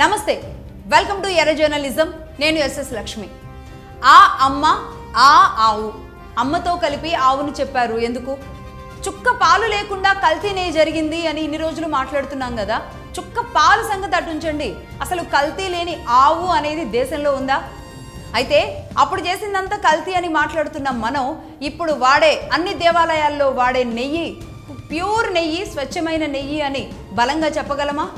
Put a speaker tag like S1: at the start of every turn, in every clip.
S1: నమస్తే, welcome to ఎర్ర journalism. నేను ఎస్ఎస్ లక్ష్మి. ఆ అమ్మ ఆ ఆవు, అమ్మతో కలిపి ఆవును చెప్పారు. ఎందుకు? చుక్క పాలు లేకుండా కల్తీ నెయ్యి జరిగింది అని ఇన్ని రోజులు మాట్లాడుతున్నాం కదా. చుక్క పాలు సంగతి అటుంచండి, అసలు కల్తీ లేని ఆవు అనేది దేశంలో ఉందా? అయితే అప్పుడు చేసిందంతా కల్తీ అని మాట్లాడుతున్నాం మనం. ఇప్పుడు వాడే అన్ని దేవాలయాల్లో వాడే నెయ్యి ప్యూర్ నెయ్యి, స్వచ్ఛమైన నెయ్యి అని బలంగా చెప్పగలమా?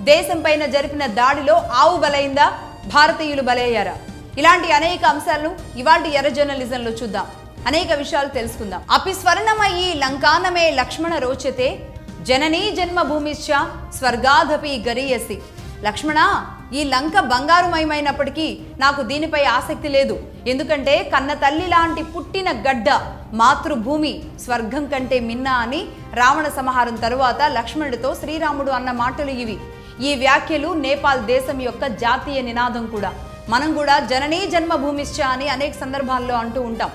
S1: దేశం పైన జరిపిన దాడిలో ఆవు బలైందా? భారతీయులు బలయ్యారా? ఇలాంటి అనేక అంశాలను ఇవాల్టి ఎర్ర జర్నలిజంలో చూద్దాం. అనేక విషయాలు తెలుసుకుందాం. అపి స్వర్ణమయీ లంకానమే లక్ష్మణ రోచతే జననీ జన్మభూమిశ్చ స్వర్గాదపి గరీయసి. లక్ష్మణ, ఈ లంక బంగారుమయమైనప్పటికీ నాకు దీనిపై ఆసక్తి లేదు. ఎందుకంటే కన్న తల్లి లాంటి పుట్టిన గడ్డ మాతృభూమి స్వర్గం కంటే మిన్నా అని రావణ సంహారం తరువాత లక్ష్మణుడితో శ్రీరాముడు అన్న మాటలు ఇవి. ఈ వ్యాఖ్యలు నేపాల్ దేశం యొక్క జాతీయ నినాదం కూడా. మనం కూడా జననీ జన్మభూమిశ్చ అని అనేక సందర్భాల్లో అంటూ ఉంటాం.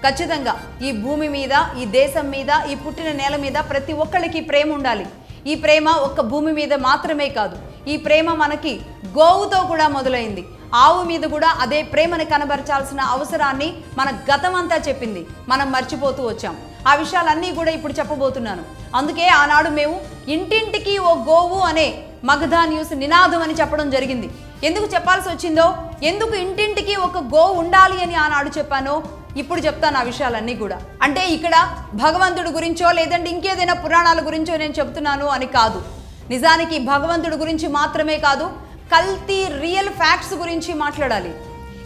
S1: ఖచ్చితంగా ఈ భూమి మీద, ఈ దేశం మీద, ఈ పుట్టిన నేల మీద ప్రతి ఒక్కరికి ప్రేమ ఉండాలి. ఈ ప్రేమ ఒక్క భూమి మీద మాత్రమే కాదు, ఈ ప్రేమ మనకి గోవుతో కూడా మొదలైంది. ఆవు మీద కూడా అదే ప్రేమను కనబరచాల్సిన అవసరాన్ని మన గతం అంతా చెప్పింది. మనం మర్చిపోతూ వచ్చాం. ఆ విషయాలన్నీ కూడా ఇప్పుడు చెప్పబోతున్నాను. అందుకే ఆనాడు మేము ఇంటింటికి ఓ గోవు అనే మగధా న్యూస్ నినాదం అని చెప్పడం జరిగింది. ఎందుకు చెప్పాల్సి వచ్చిందో, ఎందుకు ఇంటింటికి ఒక గోవు ఉండాలి అని ఆనాడు చెప్పానో ఇప్పుడు చెప్తాను. ఆ విషయాలన్నీ కూడా అంటే ఇక్కడ భగవంతుడి గురించో లేదంటే ఇంకేదైనా పురాణాల గురించో నేను చెప్తున్నాను అని కాదు. నిజానికి భగవంతుడి గురించి మాత్రమే కాదు, కల్తీ రియల్ ఫ్యాక్ట్స్ గురించి మాట్లాడాలి.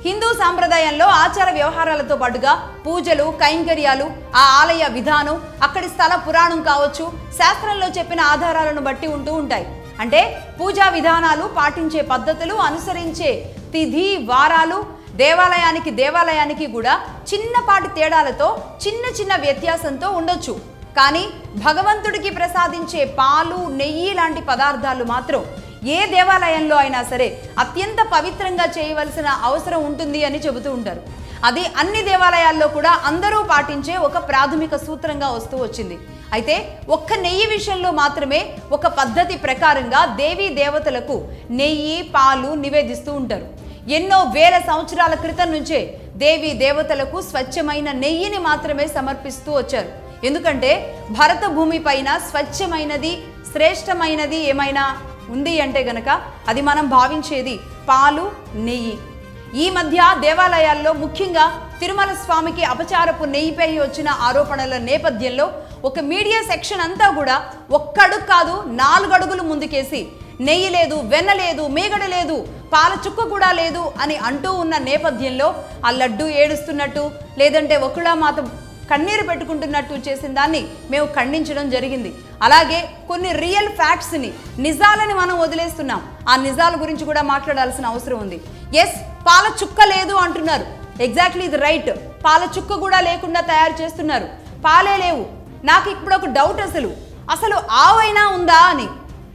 S1: హిందూ సాంప్రదాయంలో ఆచార వ్యవహారాలతో పాటుగా పూజలు, కైంకర్యాలు, ఆ ఆలయ విధానం, అక్కడి స్థల పురాణం కావచ్చు, శాస్త్రంలో చెప్పిన ఆధారాలను బట్టి ఉంటూ ఉంటాయి. అంటే పూజా విధానాలు, పాటించే పద్ధతులు, అనుసరించే తిథి వారాలు దేవాలయానికి కూడా చిన్నపాటి తేడాలతో, చిన్న చిన్న వ్యత్యాసంతో ఉండొచ్చు. కానీ భగవంతుడికి ప్రసాదించే పాలు, నెయ్యి లాంటి పదార్థాలు మాత్రం ఏ దేవాలయంలో అయినా సరే అత్యంత పవిత్రంగా చేయవలసిన అవసరం ఉంటుంది అని చెబుతూ ఉంటారు. అది అన్ని దేవాలయాల్లో కూడా అందరూ పాటించే ఒక ప్రాథమిక సూత్రంగా వస్తూ వచ్చింది. అయితే ఒక్క నెయ్యి విషయంలో మాత్రమే ఒక పద్ధతి ప్రకారంగా దేవీ దేవతలకు నెయ్యి, పాలు నివేదిస్తూ ఉంటారు. ఎన్నో వేల సంవత్సరాల క్రితం నుంచే దేవీ దేవతలకు స్వచ్ఛమైన నెయ్యిని మాత్రమే సమర్పిస్తూ వచ్చారు. ఎందుకంటే భరత భూమి పైన స్వచ్ఛమైనది, శ్రేష్టమైనది ఏమైనా ఉంది అంటే గనక అది మనం భావించేది పాలు, నెయ్యి. ఈ మధ్య దేవాలయాల్లో ముఖ్యంగా తిరుమల స్వామికి అపచారపు నెయ్యిపై వచ్చిన ఆరోపణల నేపథ్యంలో ఒక మీడియా సెక్షన్ అంతా కూడా ఒక్కడుగు కాదు 4 అడుగులు ముందుకేసి నెయ్యి లేదు, వెన్న లేదు, మీగడ లేదు, పాల చుక్క కూడా లేదు అని అంటూ ఉన్న నేపథ్యంలో ఆ లడ్డు ఏడుస్తున్నట్టు లేదంటే ఒకళామాత కన్నీరు పెట్టుకుంటున్నట్టు చేసిన దాన్ని మేము ఖండించడం జరిగింది. అలాగే కొన్ని రియల్ ఫ్యాక్ట్స్ని, నిజాలని మనం వదిలేస్తున్నాం. ఆ నిజాల గురించి కూడా మాట్లాడాల్సిన అవసరం ఉంది. ఎస్, పాల చుక్క లేదు అంటున్నారు. ఎగ్జాక్ట్లీ ఇది రైట్. పాల చుక్క కూడా లేకుండా తయారు చేస్తున్నారు. పాలే లేవు. నాకు ఇప్పుడు ఒక డౌట్, అసలు ఆవైనా ఉందా అని.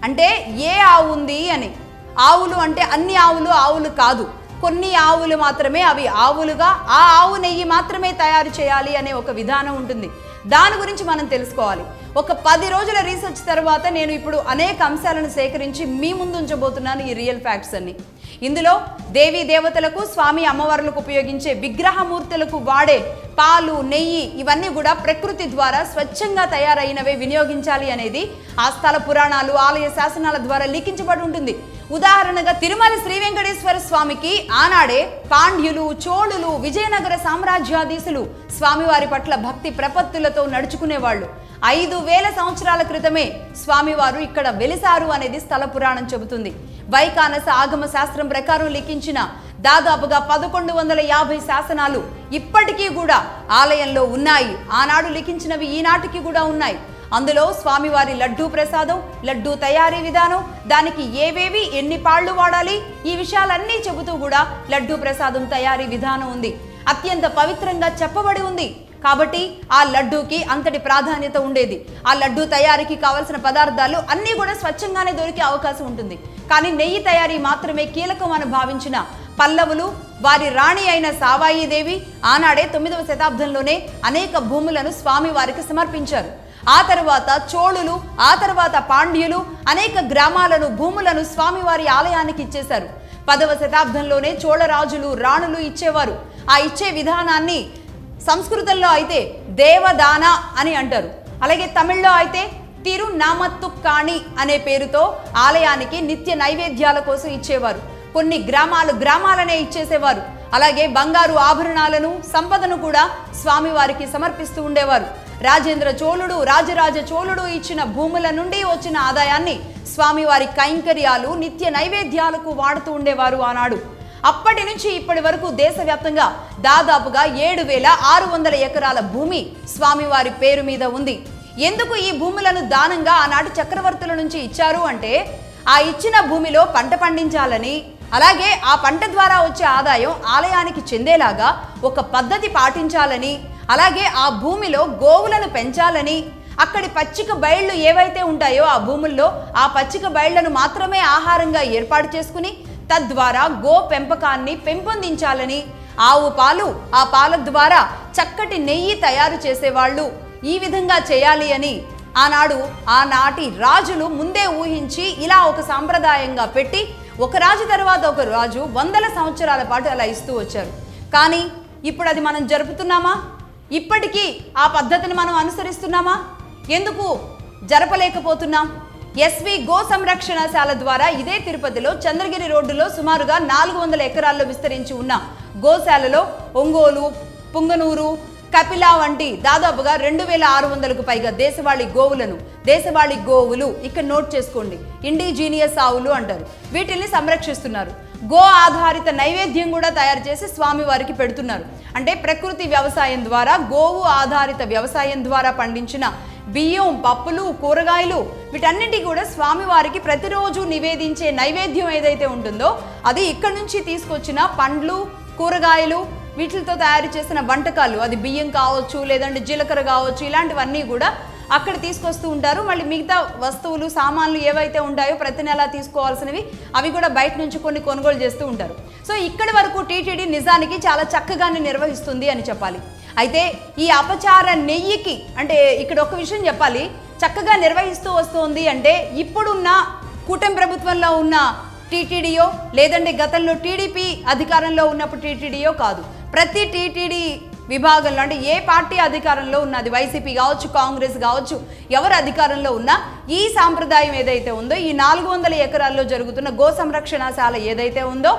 S1: అంటే ఏ ఆవు ఉంది అని. ఆవులు అంటే అన్ని ఆవులు కాదు, కొన్ని ఆవులు మాత్రమే అవి ఆవులుగా, ఆ ఆవు నెయ్యి మాత్రమే తయారు చేయాలి అనే ఒక విధానం ఉంటుంది. దాని గురించి మనం తెలుసుకోవాలి. ఒక 10 రోజుల రీసెర్చ్ తర్వాత నేను ఇప్పుడు అనేక అంశాలను సేకరించి మీ ముందు ఉంచబోతున్నాను. ఈ రియల్ ఫ్యాక్ట్స్ అన్ని. ఇందులో దేవీ దేవతలకు, స్వామి అమ్మవార్లకు ఉపయోగించే విగ్రహమూర్తులకు వాడే పాలు, నెయ్యి ఇవన్నీ కూడా ప్రకృతి ద్వారా స్వచ్ఛంగా తయారైనవే వినియోగించాలి అనేది ఆ స్థల పురాణాలు, ఆలయ శాసనాల ద్వారా లిఖించబడి ఉంటుంది. ఉదాహరణగా తిరుమల శ్రీ వెంకటేశ్వర స్వామికి ఆనాడే పాండ్యులు, చోళులు, విజయనగర సామ్రాజ్యాధీశులు స్వామివారి పట్ల భక్తి ప్రపత్తులతో నడుచుకునేవాళ్ళు. 5000 సంవత్సరాల క్రితమే స్వామివారు ఇక్కడ వెలిసారు అనేది స్థల పురాణం చెబుతుంది. వైకానస ఆగమ శాస్త్రం ప్రకారం లిఖించిన దాదాపుగా 1150 శాసనాలు ఇప్పటికీ కూడా ఆలయంలో ఉన్నాయి. ఆనాడు లిఖించినవి ఈనాటికి కూడా ఉన్నాయి. అందులో స్వామివారి లడ్డూ ప్రసాదం, లడ్డూ తయారీ విధానం, దానికి ఏవేవి ఎన్ని పాళ్ళు వాడాలి, ఈ విషయాలన్నీ చెబుతూ కూడా లడ్డూ ప్రసాదం తయారీ విధానం ఉంది. అత్యంత పవిత్రంగా చెప్పబడి ఉంది. కాబట్టి ఆ లడ్డూకి అంతటి ప్రాధాన్యత ఉండేది. ఆ లడ్డూ తయారీకి కావలసిన పదార్థాలు అన్నీ కూడా స్వచ్ఛంగానే దొరికే అవకాశం ఉంటుంది. కానీ నెయ్యి తయారీ మాత్రమే కీలకం అని భావించిన పల్లవులు, వారి రాణి అయిన సావాయిదేవి ఆనాడే 9వ శతాబ్దంలోనే అనేక భూములను స్వామి వారికి సమర్పించారు. ఆ తర్వాత చోళులు, ఆ తర్వాత పాండ్యులు అనేక గ్రామాలను, భూములను స్వామివారి ఆలయానికి ఇచ్చేశారు. 10వ శతాబ్దంలోనే చోళరాజులు, రాణులు ఇచ్చేవారు. ఆ ఇచ్చే విధానాన్ని సంస్కృతంలో అయితే దేవదాన అని అంటారు. అలాగే తమిళ్లో అయితే తిరునామత్తుక్కాణి అనే పేరుతో ఆలయానికి నిత్య నైవేద్యాల కోసం ఇచ్చేవారు. కొన్ని గ్రామాలనే ఇచ్చేసేవారు. అలాగే బంగారు ఆభరణాలను, సంపదను కూడా స్వామివారికి సమర్పిస్తూ ఉండేవారు. రాజేంద్ర చోళుడు, రాజరాజ చోళుడు ఇచ్చిన భూముల నుండి వచ్చిన ఆదాయాన్ని స్వామివారి కైంకర్యాలు, నిత్య నైవేద్యాలకు వాడుతూ ఉండేవారు ఆనాడు. అప్పటి నుంచి ఇప్పటి వరకు దేశవ్యాప్తంగా దాదాపుగా 7,600 ఎకరాల భూమి స్వామివారి పేరు మీద ఉంది. ఎందుకు ఈ భూములను దానంగా ఆనాటి చక్రవర్తుల నుంచి ఇచ్చారు అంటే, ఆ ఇచ్చిన భూమిలో పంట పండించాలని, అలాగే ఆ పంట ద్వారా వచ్చే ఆదాయం ఆలయానికి చెందేలాగా ఒక పద్ధతి పాటించాలని, అలాగే ఆ భూమిలో గోవులను పెంచాలని, అక్కడి పచ్చిక బయళ్ళు ఏవైతే ఉంటాయో ఆ భూముల్లో ఆ పచ్చిక బయళ్లను మాత్రమే ఆహారంగా ఏర్పాటు చేసుకుని తద్వారా గో పెంపకాన్ని పెంపొందించాలని, ఆవు పాలు, ఆ పాల ద్వారా చక్కటి నెయ్యి తయారు చేసేవాళ్ళు, ఈ విధంగా చేయాలి అని ఆనాటి రాజులు ముందే ఊహించి ఇలా ఒక సాంప్రదాయంగా పెట్టి ఒక రాజు తర్వాత ఒక రాజు 100 సంవత్సరాల పాటు అలా ఇస్తూ వచ్చారు. కానీ ఇప్పుడు అది మనం జరుపుతున్నామా? ఇప్పటికీ ఆ పద్ధతిని మనం అనుసరిస్తున్నామా? ఎందుకు జరపలేకపోతున్నాం? ఎస్వి గో సంరక్షణశాల ద్వారా ఇదే తిరుపతిలో చంద్రగిరి రోడ్డులో సుమారుగా 400 ఎకరాల్లో విస్తరించి ఉన్న గోశాలలో ఒంగోలు, పుంగనూరు, కపిల వంటి దాదాపుగా 2,600కు పైగా దేశవాళీ గోవులు ఇక్కడ నోట్ చేసుకోండి, ఇండిజీనియస్ ఆవులు అంటారు, వీటిని సంరక్షిస్తున్నారు. గో ఆధారిత నైవేద్యం కూడా తయారు చేసి స్వామివారికి పెడుతున్నారు. అంటే ప్రకృతి వ్యవసాయం ద్వారా, గోవు ఆధారిత వ్యవసాయం ద్వారా పండించిన బియ్యం, పప్పులు, కూరగాయలు వీటన్నిటి కూడా స్వామివారికి ప్రతిరోజు నివేదించే నైవేద్యం ఏదైతే ఉంటుందో అది ఇక్కడి నుంచి తీసుకొచ్చిన పండ్లు, కూరగాయలు, వీటితో తయారు చేసిన వంటకాలు, అది బియ్యం కావచ్చు, లేదంటే జీలకర్ర కావచ్చు, ఇలాంటివన్నీ కూడా అక్కడ తీసుకొస్తూ ఉంటారు. మళ్ళీ మిగతా వస్తువులు, సామాన్లు ఏవైతే ఉంటాయో ప్రతి నెల తీసుకోవాల్సినవి అవి కూడా బయట నుంచి కొన్ని కొనుగోలు చేస్తూ ఉంటారు. సో ఇక్కడి వరకు టీటీడీ నిజానికి చాలా చక్కగానే నిర్వహిస్తుంది అని చెప్పాలి. అయితే ఈ అపచార నెయ్యికి, అంటే ఇక్కడ ఒక విషయం చెప్పాలి, చక్కగా నిర్వహిస్తూ వస్తుంది అంటే ఇప్పుడున్న కూటమి ప్రభుత్వంలో ఉన్న టీటీడీయో లేదంటే గతంలో టీడీపీ అధికారంలో ఉన్నప్పుడు టీటీడీయో కాదు. ప్రతి టీటీడీ విభాగంలో, అంటే ఏ పార్టీ అధికారంలో ఉన్నది, వైసీపీ కావచ్చు, కాంగ్రెస్ కావచ్చు, ఎవరు అధికారంలో ఉన్నా ఈ సాంప్రదాయం ఏదైతే ఉందో, ఈ 400 ఎకరాల్లో జరుగుతున్న గో సంరక్షణశాల ఏదైతే ఉందో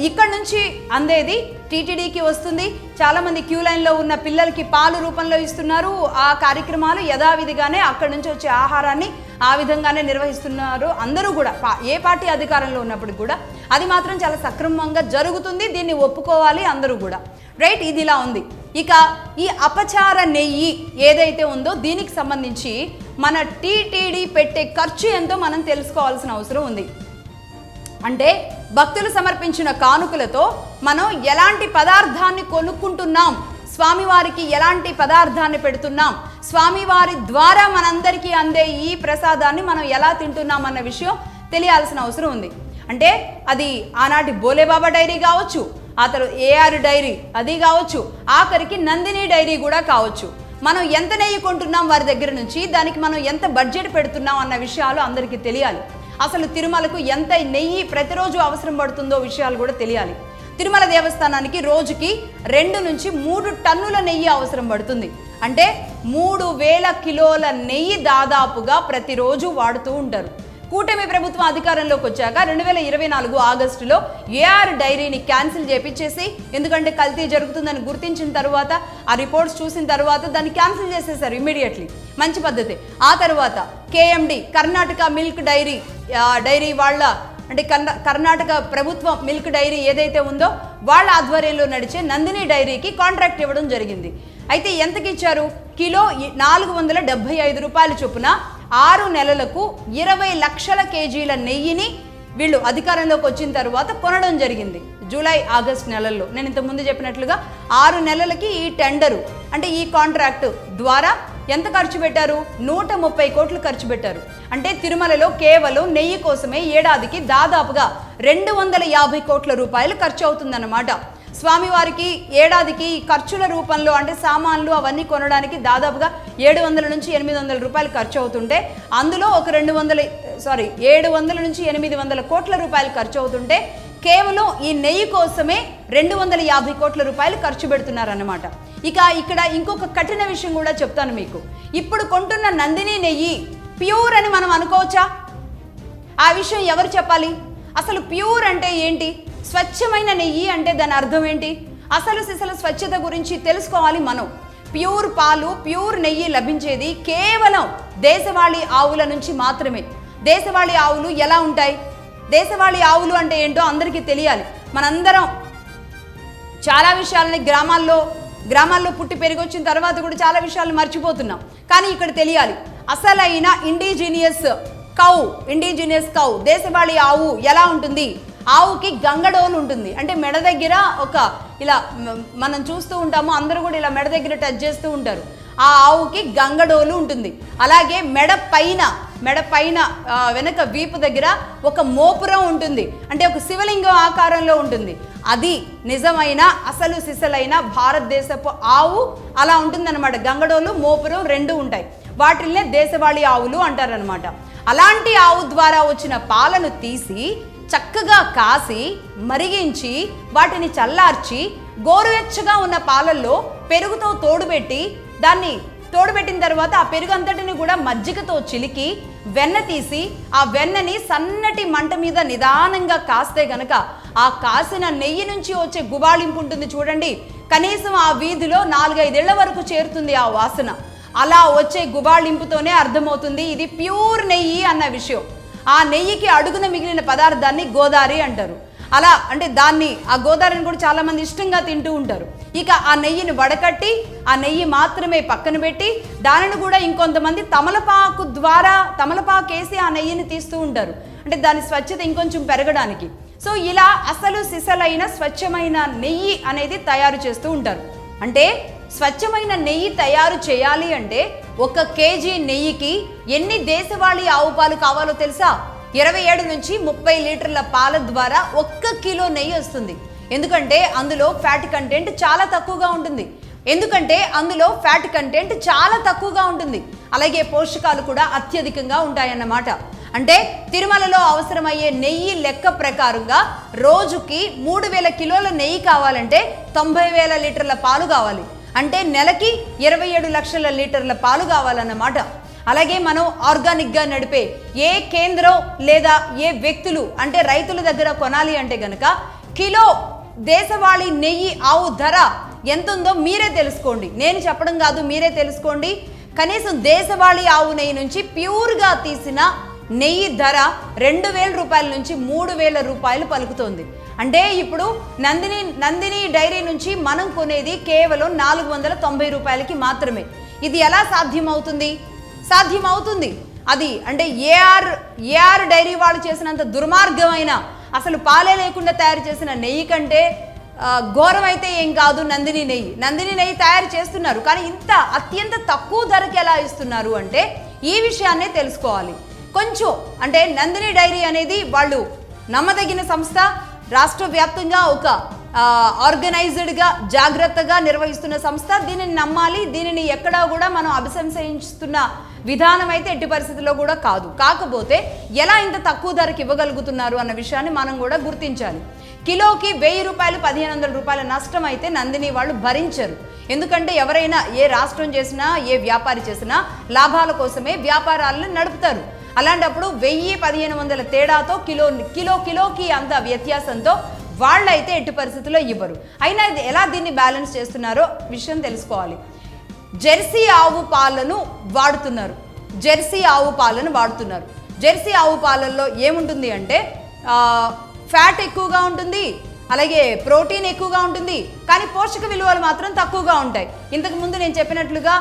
S1: ఇక్కడ నుంచి అందేది టీటీడీకి వస్తుంది. చాలామంది క్యూ లైన్లో ఉన్న పిల్లలకి పాలు రూపంలో ఇస్తున్నారు. ఆ కార్యక్రమాలు యథావిధిగానే అక్కడి నుంచి వచ్చే ఆహారాన్ని ఆ విధంగానే నిర్వహిస్తున్నారు. అందరూ కూడా ఏ పార్టీ అధికారంలో ఉన్నప్పుడు కూడా అది మాత్రం చాలా సక్రమంగా జరుగుతుంది. దీన్ని ఒప్పుకోవాలి అందరూ కూడా, రైట్? ఇది ఇలా ఉంది. ఇక ఈ అపచార నెయ్యి ఏదైతే ఉందో దీనికి సంబంధించి మన టీటీడీ పెట్టే ఖర్చు ఎంతో మనం తెలుసుకోవాల్సిన అవసరం ఉంది. అంటే భక్తులు సమర్పించిన కానుకలతో మనం ఎలాంటి పదార్థాన్ని కొనుక్కుంటున్నాం, స్వామివారికి ఎలాంటి పదార్థాన్ని పెడుతున్నాం, స్వామివారి ద్వారా మనందరికీ అందే ఈ ప్రసాదాన్ని మనం ఎలా తింటున్నాం అన్న విషయం తెలియాల్సిన అవసరం ఉంది. అంటే అది ఆనాటి బోలేబాబా డైరీ కావచ్చు, ఆ తర్వాత ఏఆర్ డైరీ అది కావచ్చు, ఆఖరికి నందిని డైరీ కూడా కావచ్చు. మనం ఎంత నెయ్యి కొంటున్నాం వారి దగ్గర నుంచి, దానికి మనం ఎంత బడ్జెట్ పెడుతున్నాం అన్న విషయాలు అందరికీ తెలియాలి. అసలు తిరుమలకు ఎంత నెయ్యి ప్రతిరోజు అవసరం పడుతుందో విషయాలు కూడా తెలియాలి. తిరుమల దేవస్థానానికి రోజుకి 2 నుంచి 3 టన్నుల నెయ్యి అవసరం పడుతుంది. అంటే 3,000 కిలోల నెయ్యి దాదాపుగా ప్రతిరోజు వాడుతూ ఉంటారు. కూటమి ప్రభుత్వం అధికారంలోకి వచ్చాక 2024 ఆగస్టులో ఏఆర్ డైరీని క్యాన్సిల్ చేపించేసి, ఎందుకంటే కల్తీ జరుగుతుందని గుర్తించిన తర్వాత, ఆ రిపోర్ట్స్ చూసిన తర్వాత దాన్ని క్యాన్సిల్ చేసేసారు ఇమ్మీడియట్లీ. మంచి పద్ధతి. ఆ తర్వాత కేఎండి కర్ణాటక మిల్క్ డైరీ వాళ్ళ, అంటే కర్ణాటక ప్రభుత్వం మిల్క్ డైరీ ఏదైతే ఉందో వాళ్ళ ఆధ్వర్యంలో నడిచే నందిని డైరీకి కాంట్రాక్ట్ ఇవ్వడం జరిగింది. అయితే ఎంతకి ఇచ్చారు? కిలో 475 రూపాయల చొప్పున 6 నెలలకు 20 లక్షల కేజీల నెయ్యిని వీళ్ళు అధికారంలోకి వచ్చిన తర్వాత కొనడం జరిగింది. జూలై, ఆగస్ట్ నెలల్లో నేను ఇంతకుముందు చెప్పినట్లుగా 6 నెలలకి ఈ టెండరు, అంటే ఈ కాంట్రాక్టు ద్వారా ఎంత ఖర్చు పెట్టారు? 130 కోట్లు ఖర్చు పెట్టారు. అంటే తిరుమలలో కేవలం నెయ్యి కోసమే ఏడాదికి దాదాపుగా 250 కోట్ల రూపాయలు ఖర్చు అవుతుందన్నమాట. స్వామివారికి ఏడాదికి ఖర్చుల రూపంలో అంటే సామాన్లు అవన్నీ కొనడానికి దాదాపుగా 700 నుంచి 800 రూపాయలు ఖర్చు అవుతుంటే అందులో ఒక 700 నుంచి 800 కోట్ల రూపాయలు ఖర్చు అవుతుంటే కేవలం ఈ నెయ్యి కోసమే 250 కోట్ల రూపాయలు ఖర్చు పెడుతున్నారన్నమాట. ఇక ఇక్కడ ఇంకొక కఠిన విషయం కూడా చెప్తాను మీకు. ఇప్పుడు కొంటున్న నందిని నెయ్యి ప్యూర్ అని మనం అనుకోవచ్చా? ఆ విషయం ఎవరు చెప్పాలి? అసలు ప్యూర్ అంటే ఏంటి? స్వచ్ఛమైన నెయ్యి అంటే దాని అర్థం ఏంటి? అసలు స్వచ్ఛత గురించి తెలుసుకోవాలి మనం. ప్యూర్ పాలు, ప్యూర్ నెయ్యి లభించేది కేవలం దేశవాళీ ఆవుల నుంచి మాత్రమే. దేశవాళీ ఆవులు ఎలా ఉంటాయి? దేశవాళీ ఆవులు అంటే ఏంటో అందరికీ తెలియాలి. మనందరం చాలా విషయాలని గ్రామాల్లో పుట్టి పెరిగొచ్చిన తర్వాత కూడా చాలా విషయాలు మర్చిపోతున్నాం. కానీ ఇక్కడ తెలియాలి, అసలైన ఇండిజినియస్ కౌ దేశవాళీ ఆవు ఎలా ఉంటుంది? ఆవుకి గంగడోలు ఉంటుంది. అంటే మెడ దగ్గర ఒక ఇలా మనం చూస్తూ ఉంటాము, అందరూ కూడా ఇలా మెడ దగ్గర టచ్ చేస్తూ ఉంటారు. ఆ ఆవుకి గంగడోలు ఉంటుంది. అలాగే మెడ పైన వెనక వీపు దగ్గర ఒక మోపురం ఉంటుంది. అంటే ఒక శివలింగం ఆకారంలో ఉంటుంది. అది నిజమైన అసలు సిసలైన భారతదేశపు ఆవు అలా ఉంటుందన్నమాట. గంగడోలు, మోపురం రెండు ఉంటాయి. వాటిల్నే దేశవాళీ ఆవులు అంటారనమాట. అలాంటి ఆవు ద్వారా వచ్చిన పాలను తీసి చక్కగా కాసి మరిగించి వాటిని చల్లార్చి గోరువెచ్చగా ఉన్న పాలల్లో పెరుగుతో తోడుపెట్టిన తర్వాత ఆ పెరుగు అంతటిని కూడా మజ్జిగతో చిలికి వెన్న తీసి ఆ వెన్నని సన్నటి మంట మీద నిదానంగా కాస్తే గనక ఆ కాసిన నెయ్యి నుంచి వచ్చే గుబాళింపు ఉంటుంది చూడండి. కనీసం ఆ వీధిలో 4-5 ఏళ్ల వరకు చేరుతుంది ఆ వాసన. అలా వచ్చే గుబాళింపుతోనే అర్థమవుతుంది ఇది ప్యూర్ నెయ్యి అన్న విషయం. ఆ నెయ్యికి అడుగున మిగిలిన పదార్థాన్ని గోదారి అంటారు. అలా అంటే ఆ గోదారిని కూడా చాలా మంది ఇష్టంగా తింటూ ఉంటారు. ఇక ఆ నెయ్యిని వడకట్టి ఆ నెయ్యి మాత్రమే పక్కన పెట్టి దానిని కూడా ఇంకొంతమంది తమలపాకు వేసి ఆ నెయ్యిని తీస్తూ ఉంటారు. అంటే దాని స్వచ్ఛత ఇంకొంచెం పెరగడానికి. సో ఇలా అసలు సిసలైన స్వచ్ఛమైన నెయ్యి అనేది తయారు చేస్తూ ఉంటారు. అంటే స్వచ్ఛమైన నెయ్యి తయారు చేయాలి అంటే 1 కేజీ నెయ్యికి ఎన్ని దేశవాళీ ఆవు పాలు కావాలో తెలుసా? 27 నుంచి 30 లీటర్ల పాల ద్వారా 1 కిలో నెయ్యి వస్తుంది. ఎందుకంటే అందులో ఫ్యాట్ కంటెంట్ చాలా తక్కువగా ఉంటుంది. అలాగే పోషకాలు కూడా అత్యధికంగా ఉంటాయన్నమాట. అంటే తిరుమలలో అవసరమయ్యే నెయ్యి లెక్క ప్రకారంగా రోజుకి 3000 కిలోల నెయ్యి కావాలంటే 90,000 లీటర్ల పాలు కావాలి. అంటే నెలకి 27 లక్షల లీటర్ల పాలు కావాలన్నమాట. అలాగే మనం ఆర్గానిక్గా నడిపే ఏ కేంద్రం లేదా ఏ వ్యక్తులు అంటే రైతుల దగ్గర కొనాలి అంటే గనక కిలో దేశవాళీ నెయ్యి ఆవు ధర ఎంత ఉందో మీరే తెలుసుకోండి. నేను చెప్పడం కాదు, మీరే తెలుసుకోండి. కనీసం దేశవాళీ ఆవు నెయ్యి నుంచి ప్యూర్గా తీసిన నెయ్యి ధర 2,000 రూపాయల నుంచి 3,000 రూపాయలు పలుకుతోంది. అంటే ఇప్పుడు నందిని డైరీ నుంచి మనం కొనేది కేవలం 490 రూపాయలకి మాత్రమే. ఇది ఎలా సాధ్యమవుతుంది? అది అంటే ఏఆర్ డైరీ వాళ్ళు చేసినంత దుర్మార్గమైన అసలు పాలే లేకుండా తయారు చేసిన నెయ్యి కంటే ఘోరం అయితే ఏం కాదు నందిని నెయ్యి తయారు చేస్తున్నారు. కానీ ఇంత అత్యంత తక్కువ ధరకి ఎలా ఇస్తున్నారు అంటే ఈ విషయాన్నే తెలుసుకోవాలి. కొంచెం అంటే నందిని డైరీ అనేది వాళ్ళు నమ్మదగిన సంస్థ, రాష్ట్ర వ్యాప్తంగా ఒక ఆర్గనైజ్డ్గా జాగ్రత్తగా నిర్వహిస్తున్న సంస్థ. దీనిని నమ్మాలి. దీనిని ఎక్కడా కూడా మనం అభిశంసిస్తున్న విధానం అయితే ఎట్టి పరిస్థితుల్లో కూడా కాదు. కాకపోతే ఎలా ఇంత తక్కువ ధరకి ఇవ్వగలుగుతున్నారు అన్న విషయాన్ని మనం కూడా గుర్తించాలి. కిలోకి 1000 రూపాయలు 1500 రూపాయల నష్టం అయితే నందిని వాళ్ళు భరించరు. ఎందుకంటే ఎవరైనా ఏ రాష్ట్రం చేసినా ఏ వ్యాపారి చేసినా లాభాల కోసమే వ్యాపారాలను నడుపుతారు. అలాంటప్పుడు 1000-1500 తేడాతో కిలోకి అంత వ్యత్యాసంతో వాళ్ళైతే ఎట్టి పరిస్థితుల్లో ఇవ్వరు. అయినా ఎలా దీన్ని బ్యాలెన్స్ చేస్తున్నారో విషయం తెలుసుకోవాలి. జెర్సీ ఆవు పాలను వాడుతున్నారు. జెర్సీ ఆవు పాలల్లో ఏముంటుంది అంటే ఫ్యాట్ ఎక్కువగా ఉంటుంది, అలాగే ప్రోటీన్ ఎక్కువగా ఉంటుంది, కానీ పోషక విలువలు మాత్రం తక్కువగా ఉంటాయి. ఇంతకుముందు నేను చెప్పినట్లుగా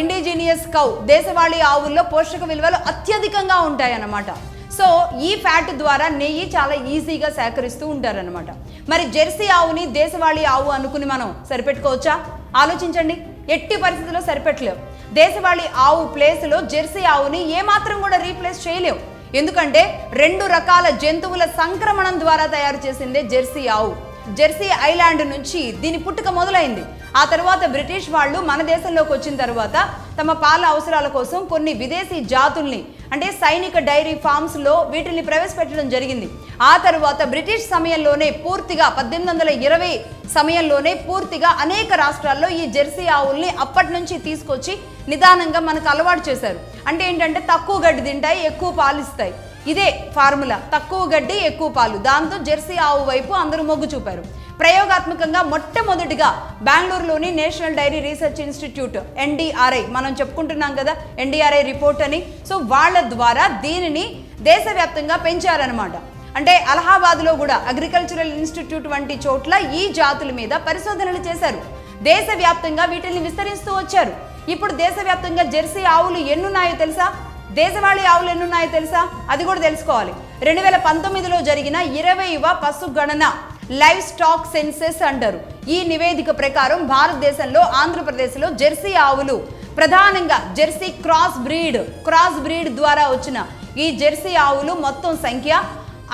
S1: ఇండిజినియస్ కౌ దేశవాళీ ఆవుల్లో పోషక విలువలు అత్యధికంగా ఉంటాయన్నమాట. సో ఈ ఫ్యాట్ ద్వారా నెయ్యి చాలా ఈజీగా సేకరిస్తూ ఉంటారనమాట. మరి జెర్సీ ఆవుని దేశవాళీ ఆవు అనుకుని మనం సరిపెట్టుకోవచ్చా? ఆలోచించండి. ఎట్టి పరిస్థితుల్లో సరిపెట్టలేవు. దేశవాళీ ఆవు ప్లేస్లో జెర్సీ ఆవుని ఏమాత్రం కూడా రీప్లేస్ చేయలేవు. ఎందుకంటే 2 రకాల జంతువుల సంక్రమణం ద్వారా తయారు చేసిందే జెర్సీ ఆవు. జెర్సీ ఐలాండ్ నుంచి దీని పుట్టుక మొదలైంది. ఆ తర్వాత బ్రిటిష్ వాళ్ళు మన దేశంలోకి వచ్చిన తర్వాత తమ పాల అవసరాల కోసం కొన్ని విదేశీ జాతుల్ని అంటే సైనిక డైరీ ఫార్మ్స్లో వీటిని ప్రవేశపెట్టడం జరిగింది. ఆ తర్వాత బ్రిటిష్ సమయంలోనే పూర్తిగా 1820 సమయంలోనే పూర్తిగా అనేక రాష్ట్రాల్లో ఈ జెర్సీ ఆవుల్ని అప్పటి నుంచి తీసుకొచ్చి నిదానంగా మనకు అలవాటు చేశారు. అంటే ఏంటంటే తక్కువ గడ్డి తింటాయి, ఎక్కువ పాలు ఇస్తాయి. ఇదే ఫార్ములా, తక్కువ గడ్డి ఎక్కువ పాలు. దాంతో జెర్సీ ఆవు వైపు అందరూ మొగ్గు చూపారు. ప్రయోగాత్మకంగా మొట్టమొదటిగా బెంగళూరులోని national dairy research institute NDRI, మనం చెప్పుకుంటున్నాం కదా NDRI రిపోర్ట్ అని, సో వాళ్ళ ద్వారా దీనిని దేశవ్యాప్తంగా పెంచారనమాట. అంటే అలహాబాద్లో కూడా అగ్రికల్చరల్ ఇన్స్టిట్యూట్ వంటి చోట్ల ఈ జాతుల మీద పరిశోధనలు చేశారు. దేశవ్యాప్తంగా వీటిని విస్తరిస్తూ వచ్చారు. ఇప్పుడు దేశవ్యాప్తంగా జెర్సీ ఆవులు ఎన్నున్నాయో తెలుసా? దేశవాళీ ఆవులు ఎన్నున్నాయో తెలుసా? అది కూడా తెలుసుకోవాలి. 2019లో జరిగిన 20వ పశు గణన లైవ్ స్టాక్ సెన్సెస్ అంటారు. ఈ నివేదిక ప్రకారం భారతదేశంలో ఆంధ్రప్రదేశ్లో జెర్సీ ఆవులు, ప్రధానంగా జెర్సీ క్రాస్ బ్రీడ్ ద్వారా వచ్చిన ఈ జెర్సీ ఆవులు మొత్తం సంఖ్య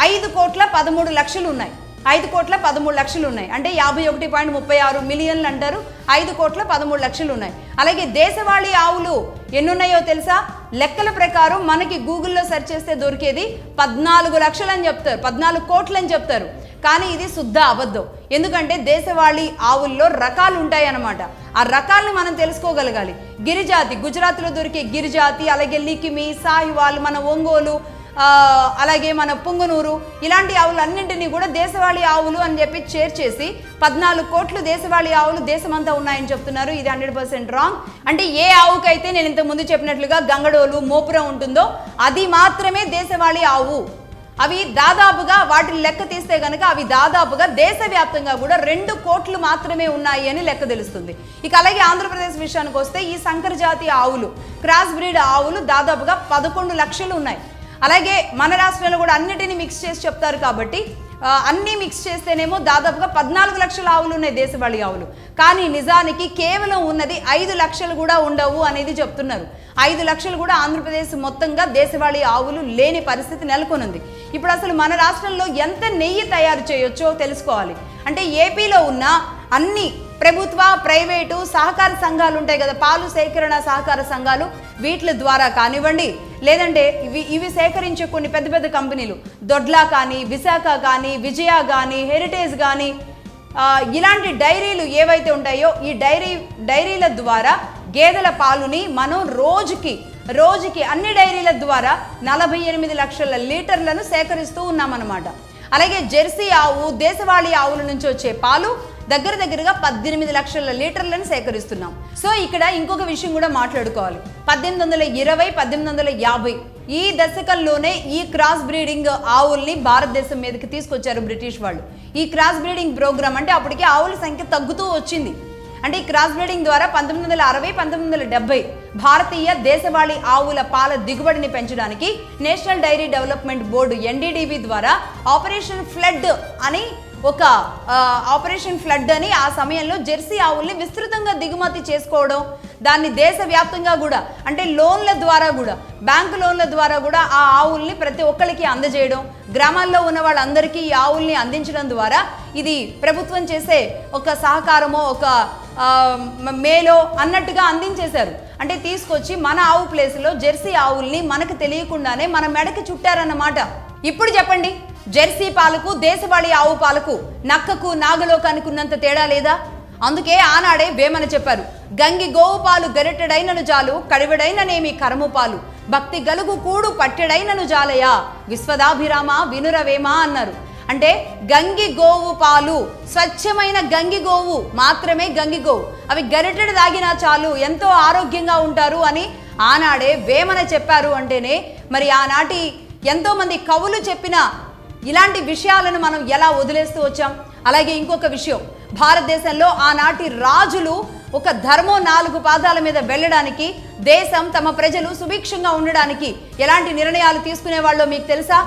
S1: 5,13,00,000 ఉన్నాయి. 5,13,00,000 ఉన్నాయి. అంటే 51.36 మిలియన్లు అంటారు. 5,13,00,000 ఉన్నాయి. అలాగే దేశవాళీ ఆవులు ఎన్నున్నాయో తెలుసా? లెక్కల ప్రకారం మనకి గూగుల్లో సెర్చ్ చేస్తే దొరికేది 14 లక్షలు అని చెప్తారు, 14 కోట్లు అని చెప్తారు. కానీ ఇది శుద్ధ అబద్ధం. ఎందుకంటే దేశవాళీ ఆవుల్లో రకాలు ఉంటాయి అన్నమాట. ఆ రకాలను మనం తెలుసుకోగలగాలి. గిరిజాతి, గుజరాత్లో దొరికే గిరిజాతి, అలాగే లికిమి, సాహివాల్, మన ఒంగోలు, అలాగే మన పుంగనూరు, ఇలాంటి ఆవులు అన్నింటినీ కూడా దేశవాళీ ఆవులు అని చెప్పి చేర్చేసి 14 కోట్లు దేశవాళీ ఆవులు దేశమంతా ఉన్నాయని చెప్తున్నారు. ఇది 100% రాంగ్. అంటే ఏ ఆవుకైతే నేను ఇంతకుముందు చెప్పినట్లుగా గంగడోలు, మోపురం ఉంటుందో అది మాత్రమే దేశవాళీ ఆవు. అవి దాదాపుగా వాటిని లెక్క తీస్తే కనుక అవి దాదాపుగా దేశవ్యాప్తంగా కూడా 2 కోట్లు మాత్రమే ఉన్నాయి అని లెక్క తెలుస్తుంది. ఇక అలాగే ఆంధ్రప్రదేశ్ విషయానికి వస్తే ఈ సంకర జాతి ఆవులు, క్రాస్ బ్రీడ్ ఆవులు దాదాపుగా 11 లక్షలు ఉన్నాయి. అలాగే మన రాష్ట్రంలో కూడా అన్నిటిని మిక్స్ చేసి చెప్తారు కాబట్టి అన్నీ మిక్స్ చేస్తేనేమో దాదాపుగా 14 లక్షల ఆవులు ఉన్నాయి దేశవాళీ ఆవులు. కానీ నిజానికి కేవలం ఉన్నది 5 లక్షలు కూడా ఉండవు అనేది చెప్తున్నారు. 5 లక్షలు కూడా ఆంధ్రప్రదేశ్ మొత్తంగా దేశవాళీ ఆవులు లేని పరిస్థితి నెలకొనుంది. ఇప్పుడు అసలు మన రాష్ట్రంలో ఎంత నెయ్యి తయారు చేయొచ్చో తెలుసుకోవాలి. అంటే ఏపీలో ఉన్న అన్ని ప్రభుత్వ, ప్రైవేటు సహకార సంఘాలు ఉంటాయి కదా, పాలు సేకరణ సహకార సంఘాలు, వీటి ద్వారా కానివ్వండి, లేదంటే ఇవి సేకరించే కొన్ని పెద్ద పెద్ద కంపెనీలు, దొడ్లా కానీ, విశాఖ కానీ, విజయ కానీ, హెరిటేజ్ కానీ, ఇలాంటి డైరీలు ఏవైతే ఉంటాయో ఈ డైరీల ద్వారా గేదెల పాలుని మనం రోజుకి అన్ని డైరీల ద్వారా 48 లక్షల లీటర్లను సేకరిస్తూ ఉన్నామన్నమాట. అలాగే జెర్సీ ఆవు, దేశవాళీ ఆవుల నుంచి వచ్చే పాలు దగ్గరగా 18 లక్షల లీటర్లను సేకరిస్తున్నాం. సో ఇక్కడ ఇంకొక విషయం కూడా మాట్లాడుకోవాలి. 1820, 1850 ఈ దశకంలోనే ఈ క్రాస్ బ్రీడింగ్ ఆవుల్ని భారతదేశం మీదకి తీసుకొచ్చారు బ్రిటిష్ వాళ్ళు. ఈ క్రాస్ బ్రీడింగ్ ప్రోగ్రామ్ అంటే అప్పటికే ఆవుల సంఖ్య తగ్గుతూ వచ్చింది. అంటే ఈ క్రాస్ బ్రీడింగ్ ద్వారా 1960, 1970 భారతీయ దేశవాళీ ఆవుల పాల దిగుబడిని పెంచడానికి national dairy development board NDDB ద్వారా ఆపరేషన్ ఫ్లడ్ అని ఆ సమయంలో జెర్సీ ఆవుల్ని విస్తృతంగా దిగుమతి చేసుకోవడం, దాన్ని దేశవ్యాప్తంగా కూడా అంటే లోన్ల ద్వారా కూడా, బ్యాంకు లోన్ల ద్వారా కూడా ఆ ఆవుల్ని ప్రతి ఒక్కరికి అందజేయడం, గ్రామాల్లో ఉన్న వాళ్ళందరికీ ఈ ఆవుల్ని అందించడం ద్వారా ఇది ప్రభుత్వం చేసే ఒక సహకారమో ఒక మేలో అన్నట్టుగా అందించేశారు. అంటే తీసుకొచ్చి మన ఆవు ప్లేస్లో జెర్సీ ఆవుల్ని మనకు తెలియకుండానే మన మెడకి చుట్టారన్నమాట. ఇప్పుడు చెప్పండి, జెర్సీ పాలకు దేశవాళీ ఆవు పాలకు నక్కకు నాగలోకానికి ఉన్నంత తేడా లేదా? అందుకే ఆనాడే వేమన చెప్పారు, గంగి గోవు పాలు గరిటెడైనను జాలు, కడివెడైననేమి కరము పాలు, భక్తి గలుగు కూడు పట్టెడైనను జాలయా, విశ్వదాభిరామ వినురవేమ అన్నారు. అంటే గంగి గోవు పాలు, స్వచ్ఛమైన గంగి గోవు మాత్రమే గంగి గోవు, అవి గరిటెడు తాగినా చాలు ఎంతో ఆరోగ్యంగా ఉంటారు అని ఆనాడే వేమన చెప్పారు. అంటేనే మరి ఆనాటి ఎంతోమంది కవులు చెప్పిన ఇలాంటి విషయాలను మనం ఎలా వదిలేస్తూ వచ్చాం. అలాగే ఇంకొక విషయం, భారతదేశంలో ఆనాటి రాజులు ఒక ధర్మం 4 పాదాల మీద వెళ్ళడానికి, దేశం తమ ప్రజలు సుభిక్షంగా ఉండడానికి ఎలాంటి నిర్ణయాలు తీసుకునేవాళ్ళో మీకు తెలుసా?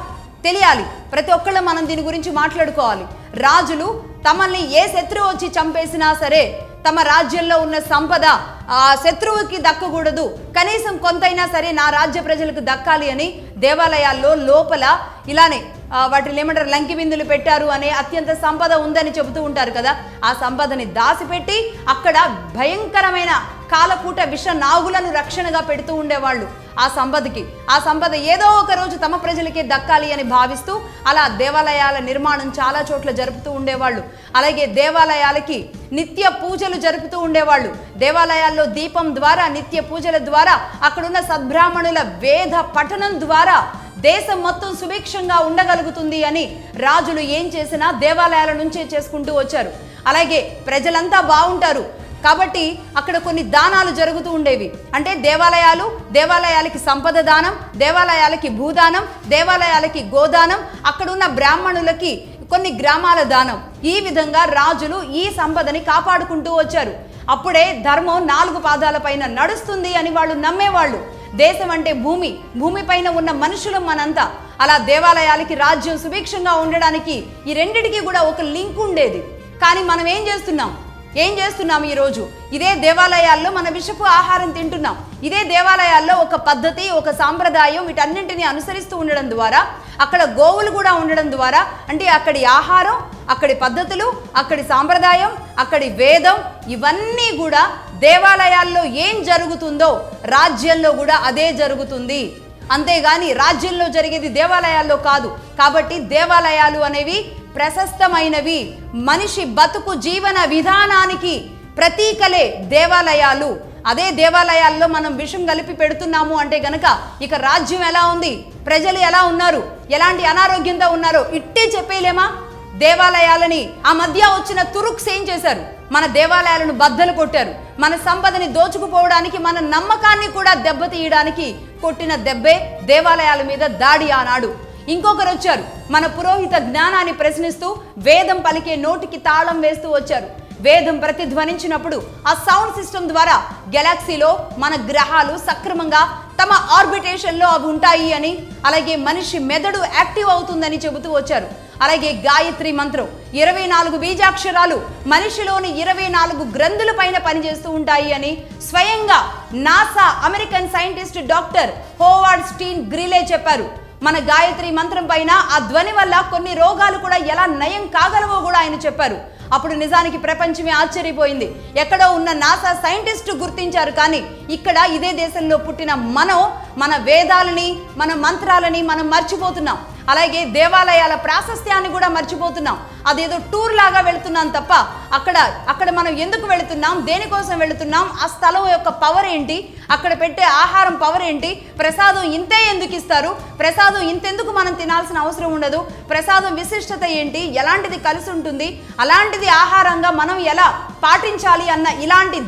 S1: తెలియాలి. ప్రతి ఒక్కళ్ళు మనం దీని గురించి మాట్లాడుకోవాలి. రాజులు తమల్ని ఏ శత్రువు వచ్చి చంపేసినా సరే తమ రాజ్యంలో ఉన్న సంపద ఆ శత్రువుకి దక్కకూడదు, కనీసం కొంతైనా సరే నా రాజ్య ప్రజలకు దక్కాలి అని దేవాలయాల్లో లోపల ఇలానే వాటిని ఏమంటారు లంకి బిందులు పెట్టారు అనే అత్యంత సంపద ఉందని చెబుతూ ఉంటారు కదా. ఆ సంపదని దాచిపెట్టి అక్కడ భయంకరమైన కాలకూట విష నాగులను రక్షణగా పెడుతూ ఉండేవాళ్ళు. ఆ సంపద ఏదో ఒక రోజు తమ ప్రజలకే దక్కాలి అని భావిస్తూ అలా దేవాలయాల నిర్మాణం చాలా చోట్ల జరుపుతూ ఉండేవాళ్ళు. అలాగే దేవాలయాలకి నిత్య పూజలు జరుపుతూ ఉండేవాళ్ళు. దేవాలయాల్లో దీపం ద్వారా, నిత్య పూజల ద్వారా, అక్కడున్న సద్బ్రాహ్మణుల వేద పఠనం ద్వారా దేశం మొత్తం సుభిక్షంగా ఉండగలుగుతుంది అని రాజులు ఏం చేసినా దేవాలయాల నుంచే చేసుకుంటూ వచ్చారు. అలాగే ప్రజలంతా బాగుంటారు కాబట్టి అక్కడ కొన్ని దానాలు జరుగుతూ ఉండేవి. అంటే దేవాలయాలకి సంపద దానం, దేవాలయాలకి భూదానం, దేవాలయాలకి గోదానం, అక్కడున్న బ్రాహ్మణులకి కొన్ని గ్రామాల దానం. ఈ విధంగా రాజులు ఈ సంపదని కాపాడుకుంటూ వచ్చారు. అప్పుడే ధర్మం 4 పాదాల పైన నడుస్తుంది అని వాళ్ళు నమ్మేవాళ్ళు. దేశం అంటే భూమి పైన ఉన్న మనుషులు మనంతా. అలా దేవాలయాలకి రాజ్యం సుభిక్షంగా ఉండడానికి ఈ రెండిటికి కూడా ఒక లింక్ ఉండేది. కానీ మనం ఏం చేస్తున్నాం ఈరోజు? ఇదే దేవాలయాల్లో మన విషపు ఆహారం తింటున్నాం. ఇదే దేవాలయాల్లో ఒక పద్ధతి, ఒక సాంప్రదాయం వీటన్నింటినీ అనుసరిస్తూ ఉండడం ద్వారా, అక్కడ గోవులు కూడా ఉండడం ద్వారా, అంటే అక్కడి ఆహారం, అక్కడి పద్ధతులు, అక్కడి సాంప్రదాయం, అక్కడి వేదం ఇవన్నీ కూడా దేవాలయాల్లో ఏం జరుగుతుందో రాజ్యంలో కూడా అదే జరుగుతుంది. అంతేగాని రాజ్యంలో జరిగేది దేవాలయాల్లో కాదు. కాబట్టి దేవాలయాలు అనేవి ప్రశస్తమైనవి. మనిషి బతుకు జీవన విధానానికి ప్రతీకలే దేవాలయాలు. అదే దేవాలయాల్లో మనం విషం కలిపి పెడుతున్నాము అంటే గనక ఇక రాజ్యం ఎలా ఉంది, ప్రజలు ఎలా ఉన్నారు, ఎలాంటి అనారోగ్యంతో ఉన్నారో ఇట్టే చెప్పేలేమా? దేవాలయాలని ఆ మధ్య వచ్చిన తురుక్స్ ఏం చేశారు? మన దేవాలయాలను బద్దలు కొట్టారు. మన సంపదని దోచుకుపోవడానికి, మన నమ్మకాన్ని కూడా దెబ్బతీయడానికి కొట్టిన దెబ్బే దేవాలయాల మీద దాడి ఆనాడు. ఇంకొకరు వచ్చారు, మన పురోహిత జ్ఞానాన్ని ప్రశ్నిస్తూ వేదం పలికే నోటికి తాళం వేస్తూ వచ్చారు. వేదం ప్రతిధ్వనించినప్పుడు ఆ సౌండ్ సిస్టమ్ ద్వారా గెలాక్సీలో మన గ్రహాలు సక్రమంగా తమ ఆర్బిటేషన్లో అవి ఉంటాయి అని, అలాగే మనిషి మెదడు యాక్టివ్ అవుతుందని చెబుతూ వచ్చారు. అలాగే గాయత్రి మంత్రం 24 బీజాక్షరాలు మనిషిలోని 24 గ్రంథుల పైన పనిచేస్తూ ఉంటాయి అని స్వయంగా NASA American scientist doctor Howard Steingeril చెప్పారు. మన గాయత్రి మంత్రం పైన ఆ ధ్వని వల్ల కొన్ని రోగాలు కూడా ఎలా నయం కాగలవో కూడా ఆయన చెప్పారు. అప్పుడు నిజానికి ప్రపంచమే ఆశ్చర్యపోయింది. ఎక్కడో ఉన్న నాసా సైంటిస్టు గుర్తించారు, కానీ ఇక్కడ ఇదే దేశంలో పుట్టిన మన వేదాలని, మన మంత్రాలని మనం మర్చిపోతున్నాం. అలాగే దేవాలయాల ప్రాశస్త్యాన్ని కూడా మర్చిపోతున్నాం. అదేదో టూర్ లాగా వెళుతున్నాం తప్ప అక్కడ మనం ఎందుకు వెళుతున్నాం, దేనికోసం వెళుతున్నాం, ఆ స్థలం యొక్క పవర్ ఏంటి, అక్కడ పెట్టే ఆహారం పవర్ ఏంటి, ప్రసాదం ఇంతే ఎందుకు ఇస్తారు, ప్రసాదం ఇంతెందుకు మనం తినాల్సిన అవసరం ఉండదు, ప్రసాదం విశిష్టత ఏంటి, ఎలాంటిది కలిసి ఉంటుంది, అలాంటిది ఆహారంగా మనం ఎలా పాటించాలి అన్న ఇలాంటి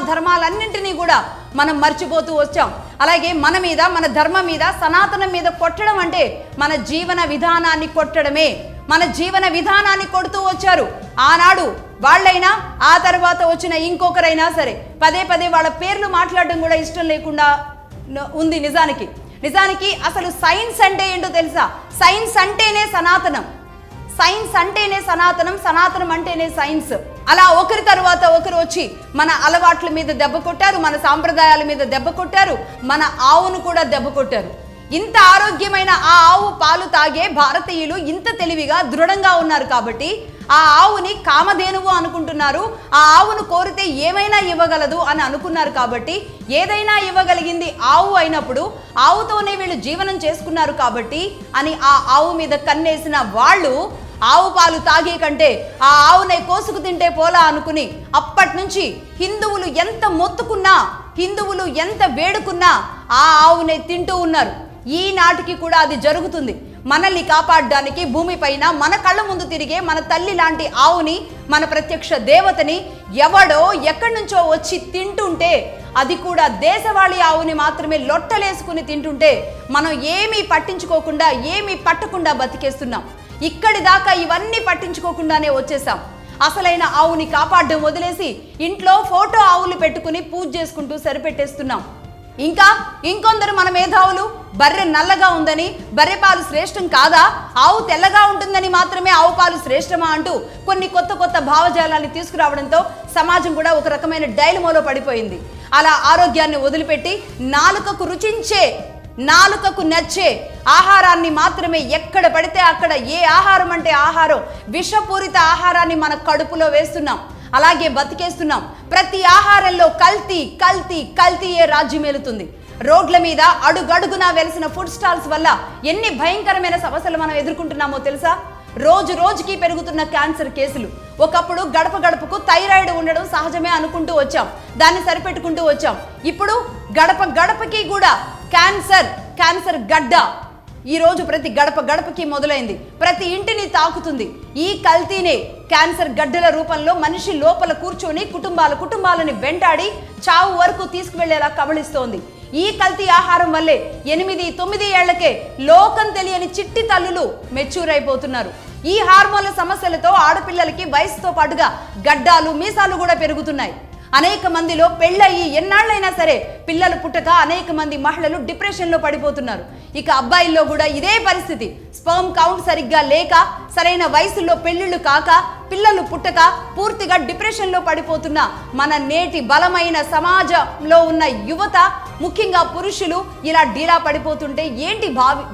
S1: ధర్మాలన్నింటినీ కూడా మనం మర్చిపోతూ వచ్చాం. అలాగే మన మీద, మన ధర్మం మీద, సనాతనం మీద కొట్టడం అంటే మన జీవన విధానాన్ని కొట్టడమే. మన జీవన విధానాన్ని కొడుతూ వచ్చారు ఆనాడు వాళ్ళైనా, ఆ తర్వాత వచ్చిన ఇంకొకరైనా సరే. పదే వాళ్ళ పేర్లు మాట్లాడడం కూడా ఇష్టం లేకుండా ఉంది. నిజానికి అసలు సైన్స్ అంటే ఏంటో తెలుసా? సైన్స్ అంటేనే సనాతనం, సనాతనం అంటేనే సైన్స్. అలా ఒకరి తర్వాత ఒకరు వచ్చి మన అలవాట్ల మీద దెబ్బ కొట్టారు, మన సాంప్రదాయాల మీద దెబ్బ కొట్టారు, మన ఆవును కూడా దెబ్బ కొట్టారు. ఇంత ఆరోగ్యమైన ఆ ఆవు పాలు తాగే భారతీయులు ఇంత తెలివిగా దృఢంగా ఉన్నారు కాబట్టి ఆ ఆవుని కామధేనువు అనుకుంటున్నారు. ఆ ఆవును కోరితే ఏమైనా ఇవ్వగలదు అని అనుకున్నారు కాబట్టి, ఏదైనా ఇవ్వగలిగింది ఆవు అయినప్పుడు ఆవుతోనే వీళ్ళు జీవనం చేసుకున్నారు కాబట్టి అని ఆ ఆవు మీద కన్నేసిన వాళ్ళు ఆవు పాలు తాగే కంటే ఆ ఆవునే కోసుకు తింటే పోలా అనుకుని అప్పటి నుంచి హిందువులు ఎంత మొత్తుకున్నా, హిందువులు ఎంత వేడుకున్నా ఆ ఆవునే తింటూ ఉన్నారు. ఈనాటికి కూడా అది జరుగుతుంది. మనల్ని కాపాడడానికి భూమిపైన మన కళ్ళ ముందు తిరిగే మన తల్లి లాంటి ఆవుని, మన ప్రత్యక్ష దేవతని ఎవడో ఎక్కడి నుంచో వచ్చి తింటుంటే, అది కూడా దేశవాళీ ఆవుని మాత్రమే లొట్టలేసుకుని తింటుంటే మనం ఏమీ పట్టించుకోకుండా, ఏమీ పట్టకుండా బతికేస్తున్నాం. ఇక్కడి దాకా ఇవన్నీ పట్టించుకోకుండానే వచ్చేసాం. అసలైన ఆవుని కాపాడడం వదిలేసి ఇంట్లో ఫోటో ఆవులు పెట్టుకుని పూజ చేసుకుంటూ సరిపెట్టేస్తున్నాం. ఇంకొందరు మన మేధావులు బర్రె నల్లగా ఉందని, బర్రె పాలు శ్రేష్టం కాదా, ఆవు తెల్లగా ఉంటుందని మాత్రమే ఆవు పాలు శ్రేష్టమా అంటూ కొన్ని కొత్త భావజాలాన్ని తీసుకురావడంతో సమాజం కూడా ఒక రకమైన డైలమోలో పడిపోయింది. అలా ఆరోగ్యాన్ని వదిలిపెట్టి నాలుకకు రుచించే నాలుకకు నచ్చే ఆహారాన్ని మాత్రమే ఎక్కడ పడితే అక్కడ, ఏ ఆహారం అంటే ఆహారం, విషపూరిత ఆహారాన్ని మన కడుపులో వేస్తున్నాం, అలాగే బతికేస్తున్నాం. ప్రతి ఆహారంలో కల్తీ కల్తీ కల్తీయే రాజ్యమేలుతుంది. రోడ్ల మీద అడుగడుగునా వెలిసిన ఫుడ్ స్టాల్స్ వల్ల ఎన్ని భయంకరమైన సమస్యలు మనం ఎదుర్కొంటున్నామో తెలుసా? రోజు రోజుకి పెరుగుతున్న క్యాన్సర్ కేసులు. ఒకప్పుడు గడప గడపకు థైరాయిడ్ ఉండడం సహజమే అనుకుంటూ వచ్చాం, దాన్ని సరిపెట్టుకుంటూ వచ్చాం. ఇప్పుడు గడప గడపకి కూడా క్యాన్సర్ గడ్డ ఈ రోజు ప్రతి గడప గడపకి మొదలైంది, ప్రతి ఇంటిని తాకుతుంది. ఈ కల్తీనే క్యాన్సర్ గడ్డల రూపంలో మనిషి లోపల కూర్చొని కుటుంబాలని వెంటాడి చావు వరకు తీసుకువెళ్లేలా కబళిస్తోంది. ఈ కల్తీ ఆహారం వల్లే 8-9 ఏళ్లకే లోకం తెలియని చిట్టి తల్లులు మెచ్యూర్ అయిపోతున్నారు. ఈ హార్మోన్ల సమస్యలతో ఆడపిల్లలకి వయసుతో పాటుగా గడ్డాలు, మీసాలు కూడా పెరుగుతున్నాయి. అనేక మందిలో పెళ్ళయి ఎన్నాళ్ళైనా సరే పిల్లలు పుట్టక అనేక మంది మహిళలు డిప్రెషన్లో పడిపోతున్నారు. ఇక అబ్బాయిల్లో కూడా ఇదే పరిస్థితి. స్పర్మ్ కౌంట్ సరిగ్గా లేక, సరైన వయసులో పెళ్లిళ్ళు కాక, పిల్లలు పుట్టక పూర్తిగా డిప్రెషన్లో పడిపోతున్న మన నేటి బలమైన సమాజంలో ఉన్న యువత, ముఖ్యంగా పురుషులు ఇలా డీలా పడిపోతుంటే ఏంటి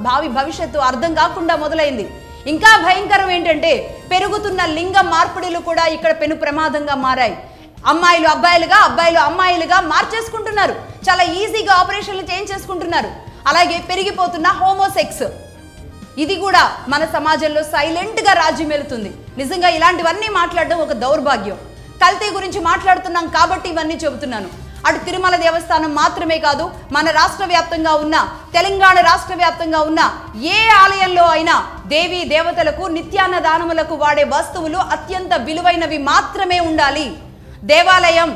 S1: భావి భవిష్యత్తు అర్థం కాకుండా మొదలైంది. ఇంకా భయంకరం ఏంటంటే పెరుగుతున్న లింగ మార్పిడులు కూడా ఇక్కడ పెను ప్రమాదంగా మారాయి. అమ్మాయిలు అబ్బాయిలుగా, అబ్బాయిలు అమ్మాయిలుగా మార్చేసుకుంటున్నారు. చాలా ఈజీగా ఆపరేషన్లు చేయించేసుకుంటున్నారు. అలాగే పెరిగిపోతున్న హోమోసెక్స్, ఇది కూడా మన సమాజంలో సైలెంట్గా రాజ్యమేలుతుంది. నిజంగా ఇలాంటివన్నీ మాట్లాడడం ఒక దౌర్భాగ్యం. కల్తీ గురించి మాట్లాడుతున్నాం కాబట్టి ఇవన్నీ చెబుతున్నాను. అటు తిరుమల దేవస్థానం మాత్రమే కాదు, మన రాష్ట్ర వ్యాప్తంగా ఉన్న, తెలంగాణ రాష్ట్ర వ్యాప్తంగా ఉన్న ఏ ఆలయంలో అయినా దేవీ దేవతలకు నిత్యాన్న దానములకు వాడే వస్తువులు అత్యంత విలువైనవి మాత్రమే ఉండాలి. దేవాలయం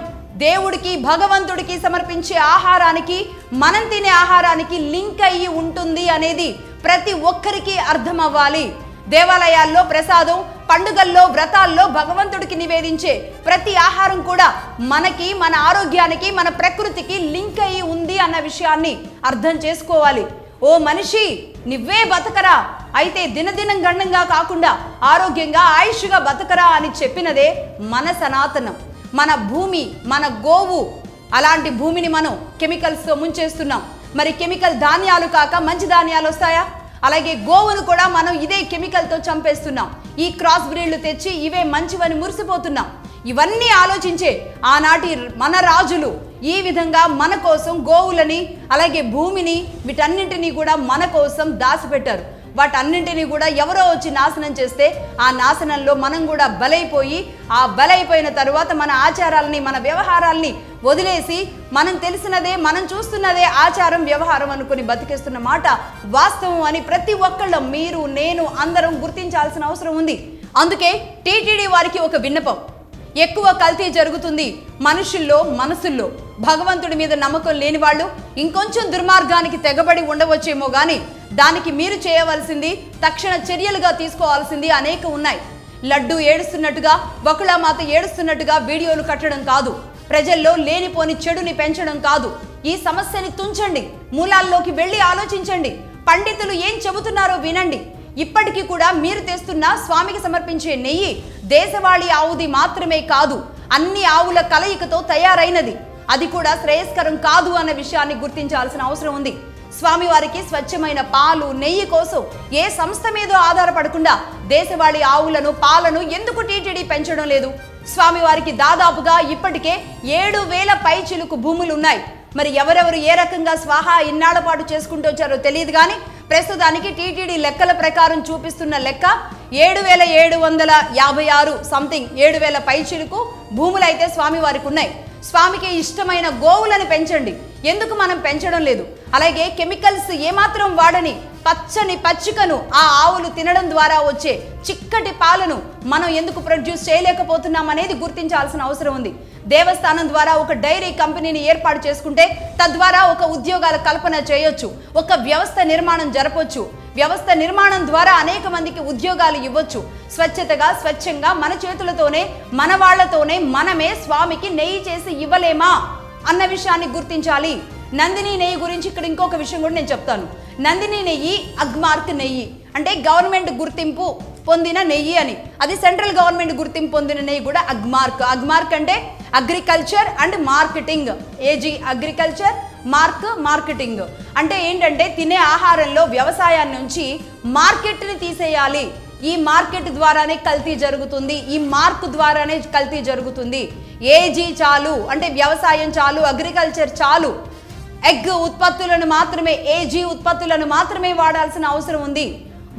S1: దేవుడికి, భగవంతుడికి సమర్పించే ఆహారానికి, మనం తినే ఆహారానికి లింక్ అయ్యి ఉంటుంది అనేది ప్రతి ఒక్కరికి అర్థం అవ్వాలి. దేవాలయాల్లో ప్రసాదం, పండుగల్లో, వ్రతాల్లో భగవంతుడికి నివేదించే ప్రతి ఆహారం కూడా మనకి, మన ఆరోగ్యానికి, మన ప్రకృతికి లింక్ అయ్యి ఉంది అన్న విషయాన్ని అర్థం చేసుకోవాలి. ఓ మనిషి, నువ్వే బతకరా, అయితే దినదినం గండంగా కాకుండా ఆరోగ్యంగా, ఆయుష్గా బతకరా అని చెప్పినదే మన సనాతనం. మన భూమి, మన గోవు, అలాంటి భూమిని మనం కెమికల్స్తో ముంచేస్తున్నాం. మరి కెమికల్ ధాన్యాలు కాక మంచి ధాన్యాలు వస్తాయా? అలాగే గోవును కూడా మనం ఇదే కెమికల్తో చంపేస్తున్నాం. ఈ క్రాస్ బ్రీడ్లు తెచ్చి ఇవే మంచివని మురిసిపోతున్నాం. ఇవన్నీ ఆలోచించే ఆనాటి మన రాజులు ఈ విధంగా మన కోసం గోవులని, అలాగే భూమిని, వీటన్నింటినీ కూడా మన కోసం దాచిపెట్టారు. వాటన్నింటినీ కూడా ఎవరో వచ్చి నాశనం చేస్తే ఆ నాశనంలో మనం కూడా బలైపోయి, ఆ బలైపోయిన తరువాత మన ఆచారాలని, మన వ్యవహారాలని వదిలేసి మనం తెలిసినదే, మనం చూస్తున్నదే ఆచారం, వ్యవహారం అనుకుని బతికేస్తున్న మాట వాస్తవం అని ప్రతి ఒక్కళ్ళం, మీరు, నేను అందరం గుర్తించాల్సిన అవసరం ఉంది. అందుకే టీటీడీ వారికి ఒక విన్నపం. ఎక్కువ కల్తీ జరుగుతుంది మనుషుల్లో, మనసుల్లో. భగవంతుడి మీద నమ్మకం లేని వాళ్ళు ఇంకొంచెం దుర్మార్గానికి తెగబడి ఉండవచ్చేమో కానీ దానికి మీరు చేయవలసింది, తక్షణ చర్యలుగా తీసుకోవాల్సింది అనేక ఉన్నాయి. లడ్డు ఏడుస్తున్నట్టుగా, బకుళామాత ఏడుస్తున్నట్టుగా వీడియోలు కట్టడం కాదు, ప్రజల్లో లేనిపోని చెడుని పెంచడం కాదు. ఈ సమస్యని తుంచండి, మూలాల్లోకి వెళ్ళి ఆలోచించండి, పండితులు ఏం చెబుతున్నారో వినండి. ఇప్పటికీ కూడా మీరు తెస్తున్న స్వామికి సమర్పించే నెయ్యి దేశవాళీ ఆవుది మాత్రమే కాదు, అన్ని ఆవుల కలయికతో తయారైనది. అది కూడా శ్రేయస్కరం కాదు అన్న విషయాన్ని గుర్తించాల్సిన అవసరం ఉంది. స్వామివారికి స్వచ్ఛమైన పాలు, నెయ్యి కోసం ఏ సంస్థ మీదో ఆధారపడకుండా దేశవాళీ ఆవులను, పాలను ఎందుకు టీటీడీ పెంచడం లేదు? స్వామివారికి దాదాపుగా ఇప్పటికే 7,000 పైచిలుకు భూములు ఉన్నాయి. మరి ఎవరెవరు ఏ రకంగా స్వాహా ఇన్నాళ్ల పాటు చేసుకుంటూ వచ్చారో తెలియదు కానీ ప్రస్తుతానికి టీటీడీ లెక్కల ప్రకారం చూపిస్తున్న లెక్క 7,756 సంథింగ్, 7,000 పైచిలుకు భూములు అయితే స్వామివారికి ఉన్నాయి. స్వామికి ఇష్టమైన గోవులను పెంచండి, ఎందుకు మనం పెంచడం లేదు? అలాగే కెమికల్స్ ఏమాత్రం వాడని పచ్చని పచ్చికను ఆ ఆవులు తినడం ద్వారా వచ్చే చిక్కటి పాలను మనం ఎందుకు ప్రొడ్యూస్ చేయలేకపోతున్నాం అనేది గుర్తించాల్సిన అవసరం ఉంది. దేవస్థానం ద్వారా ఒక డైరీ కంపెనీని ఏర్పాటు చేసుకుంటే తద్వారా ఒక ఉద్యోగాల కల్పన చేయొచ్చు, ఒక వ్యవస్థ నిర్మాణం జరపొచ్చు. వ్యవస్థ నిర్మాణం ద్వారా అనేక మందికి ఉద్యోగాలు ఇవ్వచ్చు. స్వచ్ఛతగా, స్వచ్ఛంగా మన చేతులతోనే, మన వాళ్లతోనే మనమే స్వామికి నెయ్యి చేసి ఇవ్వలేమా అన్న విషయాన్ని గుర్తించాలి. నందిని నెయ్యి గురించి ఇక్కడ ఇంకొక విషయం కూడా నేను చెప్తాను. నందిని నెయ్యి అగ్మార్క్ నెయ్యి, అంటే గవర్నమెంట్ గుర్తింపు పొందిన నెయ్యి అని. అది సెంట్రల్ గవర్నమెంట్ గుర్తింపు పొందిన నెయ్యి కూడా అగ్మార్క్. అగ్మార్క్ అంటే agriculture and marketing, AG agriculture, mark marketing. అంటే ఏంటంటే తినే ఆహారంలో వ్యవసాయం నుంచి మార్కెట్ని తీసేయాలి, ఈ మార్కెట్ ద్వారానే కల్తీ జరుగుతుంది, ఈ మార్క్ ద్వారానే కల్తీ జరుగుతుంది. ఏజీ చాలు అంటే వ్యవసాయం చాలు, అగ్రికల్చర్ చాలు, ఎగ్ ఉత్పత్తులను మాత్రమే, ఏజీ ఉత్పత్తులను మాత్రమే వాడాల్సిన అవసరం ఉంది.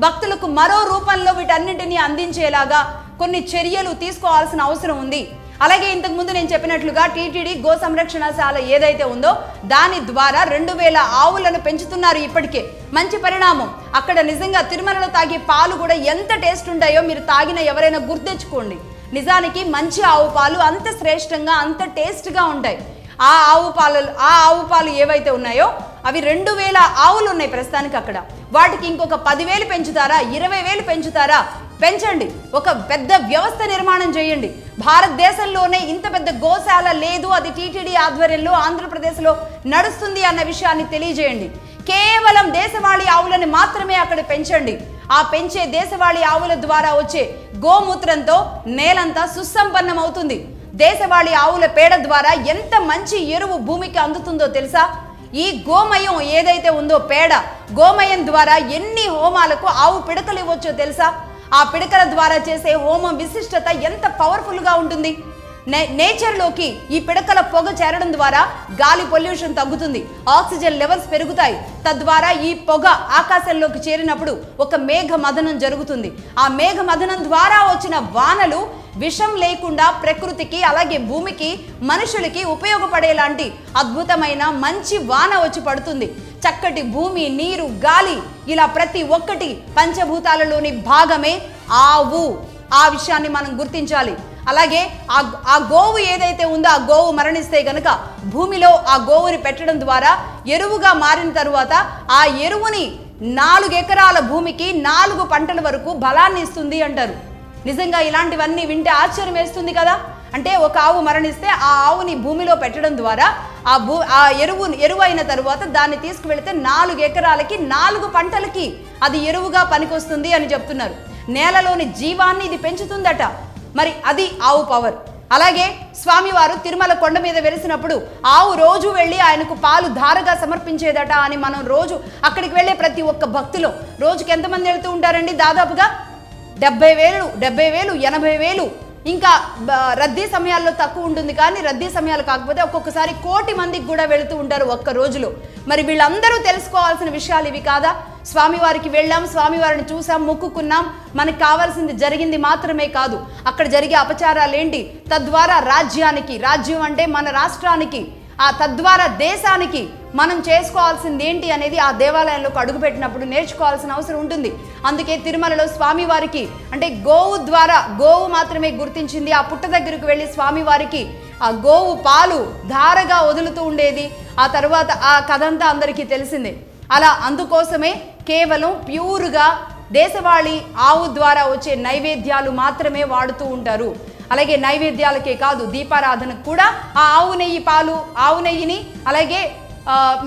S1: భక్తులకు మరో రూపంలో వీటన్నింటినీ అందించేలాగా కొన్ని చర్యలు తీసుకోవాల్సిన అవసరం ఉంది. అలాగే ఇంతకుముందు నేను చెప్పినట్లుగా టీటీడీ గో సంరక్షణశాల ఏదైతే ఉందో దాని ద్వారా 2000 ఆవులను పెంచుతున్నారు. ఇప్పటికే మంచి పరిణామం. అక్కడ నిజంగా తిరుమలలో తాగే పాలు కూడా ఎంత టేస్ట్ ఉంటాయో మీరు తాగిన ఎవరైనా గుర్తెచ్చుకోండి. నిజానికి మంచి ఆవు పాలు అంత శ్రేష్టంగా అంత టేస్ట్గా ఉంటాయి. ఆ ఆవు పాలు ఏవైతే ఉన్నాయో అవి 2000 ఆవులు ఉన్నాయి ప్రస్తుతానికి అక్కడ. వాటికి ఇంకొక 10,000 పెంచుతారా, 20,000 పెంచుతారా? పెంచండి. ఒక పెద్ద వ్యవస్థ నిర్మాణం చేయండి. భారతదేశంలోనే ఇంత పెద్ద గోశాల లేదు, అది టీటీడీ ఆధ్వర్యంలో ఆంధ్రప్రదేశ్లో నడుస్తుంది అన్న విషయాన్ని తెలియజేయండి. కేవలం దేశవాళీ ఆవులను మాత్రమే అక్కడ పెంచండి. ఆ పెంచే దేశవాళీ ఆవుల ద్వారా వచ్చే గోమూత్రంతో నేలంతా సుసంపన్నం అవుతుంది. దేశవాళీ ఆవుల పేడ ద్వారా ఎంత మంచి ఎరువు భూమికి అందుతుందో తెలుసా? ఈ గోమయం ఏదైతే ఉందో పేడ, గోమయం ద్వారా ఎన్ని హోమాలకు ఆవు పిడకలు ఇవ్వచ్చో తెలుసా? ఆ పిడకల ద్వారా చేసే హోమం విశిష్టత ఎంత పవర్ఫుల్గా ఉంటుంది. నేచర్లోకి ఈ పిడకల పొగ చేరడం ద్వారా గాలి పొల్యూషన్ తగ్గుతుంది, ఆక్సిజన్ లెవెల్స్ పెరుగుతాయి. తద్వారా ఈ పొగ ఆకాశంలోకి చేరినప్పుడు ఒక మేఘ మదనం జరుగుతుంది. ఆ మేఘ మదనం ద్వారా వచ్చిన వానలు విషం లేకుండా ప్రకృతికి అలాగే భూమికి మనుషులకి ఉపయోగపడేలాంటి అద్భుతమైన మంచి వాన వచ్చి పడుతుంది. చక్కటి భూమి, నీరు, గాలి ఇలా ప్రతి ఒక్కటి పంచభూతాలలోని భాగమే ఆవు. ఆ విషయాన్ని మనం గుర్తించాలి. అలాగే ఆ గోవు ఏదైతే ఉందో ఆ గోవు మరణిస్తే గనుక భూమిలో ఆ గోవుని పెట్టడం ద్వారా ఎరువుగా మారిన తరువాత ఆ ఎరువుని 4 ఎకరాల భూమికి 4 పంటల వరకు బలాన్ని ఇస్తుంది అంటారు. నిజంగా ఇలాంటివన్నీ వింటే ఆశ్చర్యం వేస్తుంది కదా. అంటే ఒక ఆవు మరణిస్తే ఆ ఆవుని భూమిలో పెట్టడం ద్వారా ఆ ఎరువు అయిన తరువాత దాన్ని తీసుకువెళితే 4 ఎకరాలకి 4 పంటలకి అది ఎరువుగా పనికొస్తుంది అని చెప్తున్నారు. నేలలోని జీవాన్ని ఇది పెంచుతుందట. మరి అది ఆవు పవర్. అలాగే స్వామివారు తిరుమల కొండ మీద వెలిసినప్పుడు ఆవు రోజు వెళ్ళి ఆయనకు పాలు ధారగా సమర్పించేదట అని మనం రోజు అక్కడికి వెళ్ళే ప్రతి ఒక్క భక్తులు రోజుకి ఎంతమంది వెళ్తూ ఉంటారండి? దాదాపుగా 70,000, 80,000. ఇంకా రద్దీ సమయాల్లో తక్కువ ఉంటుంది, కానీ రద్దీ సమయాలు కాకపోతే ఒక్కొక్కసారి 1,000,000 మందికి కూడా వెళుతూ ఉంటారు ఒక్క రోజులో. మరి వీళ్ళందరూ తెలుసుకోవాల్సిన విషయాలు ఇవి కాదా? స్వామివారికి వెళ్ళాం, స్వామివారిని చూసాం, మొక్కుకున్నాం, మనకు కావాల్సింది జరిగింది మాత్రమే కాదు, అక్కడ జరిగే అపచారాలు ఏంటి, తద్వారా రాజ్యం అంటే మన రాష్ట్రానికి, ఆ తద్వారా దేశానికి మనం చేసుకోవాల్సింది ఏంటి అనేది ఆ దేవాలయంలోకి అడుగుపెట్టినప్పుడు నేర్చుకోవాల్సిన అవసరం ఉంటుంది. అందుకే తిరుమలలో స్వామివారికి అంటే గోవు మాత్రమే గుర్తించింది. ఆ పుట్ట దగ్గరకు వెళ్ళి స్వామివారికి ఆ గోవు పాలు ధారగా వదులుతూ ఉండేది. ఆ తర్వాత ఆ కథంతా అందరికీ తెలిసిందే. అలా అందుకోసమే కేవలం ప్యూర్గా దేశవాళీ ఆవు ద్వారా వచ్చే నైవేద్యాలు మాత్రమే వాడుతూ ఉంటారు. అలాగే నైవేద్యాలకే కాదు, దీపారాధనకు కూడా ఆ ఆవు నెయ్యి పాలు, ఆవు నెయ్యిని అలాగే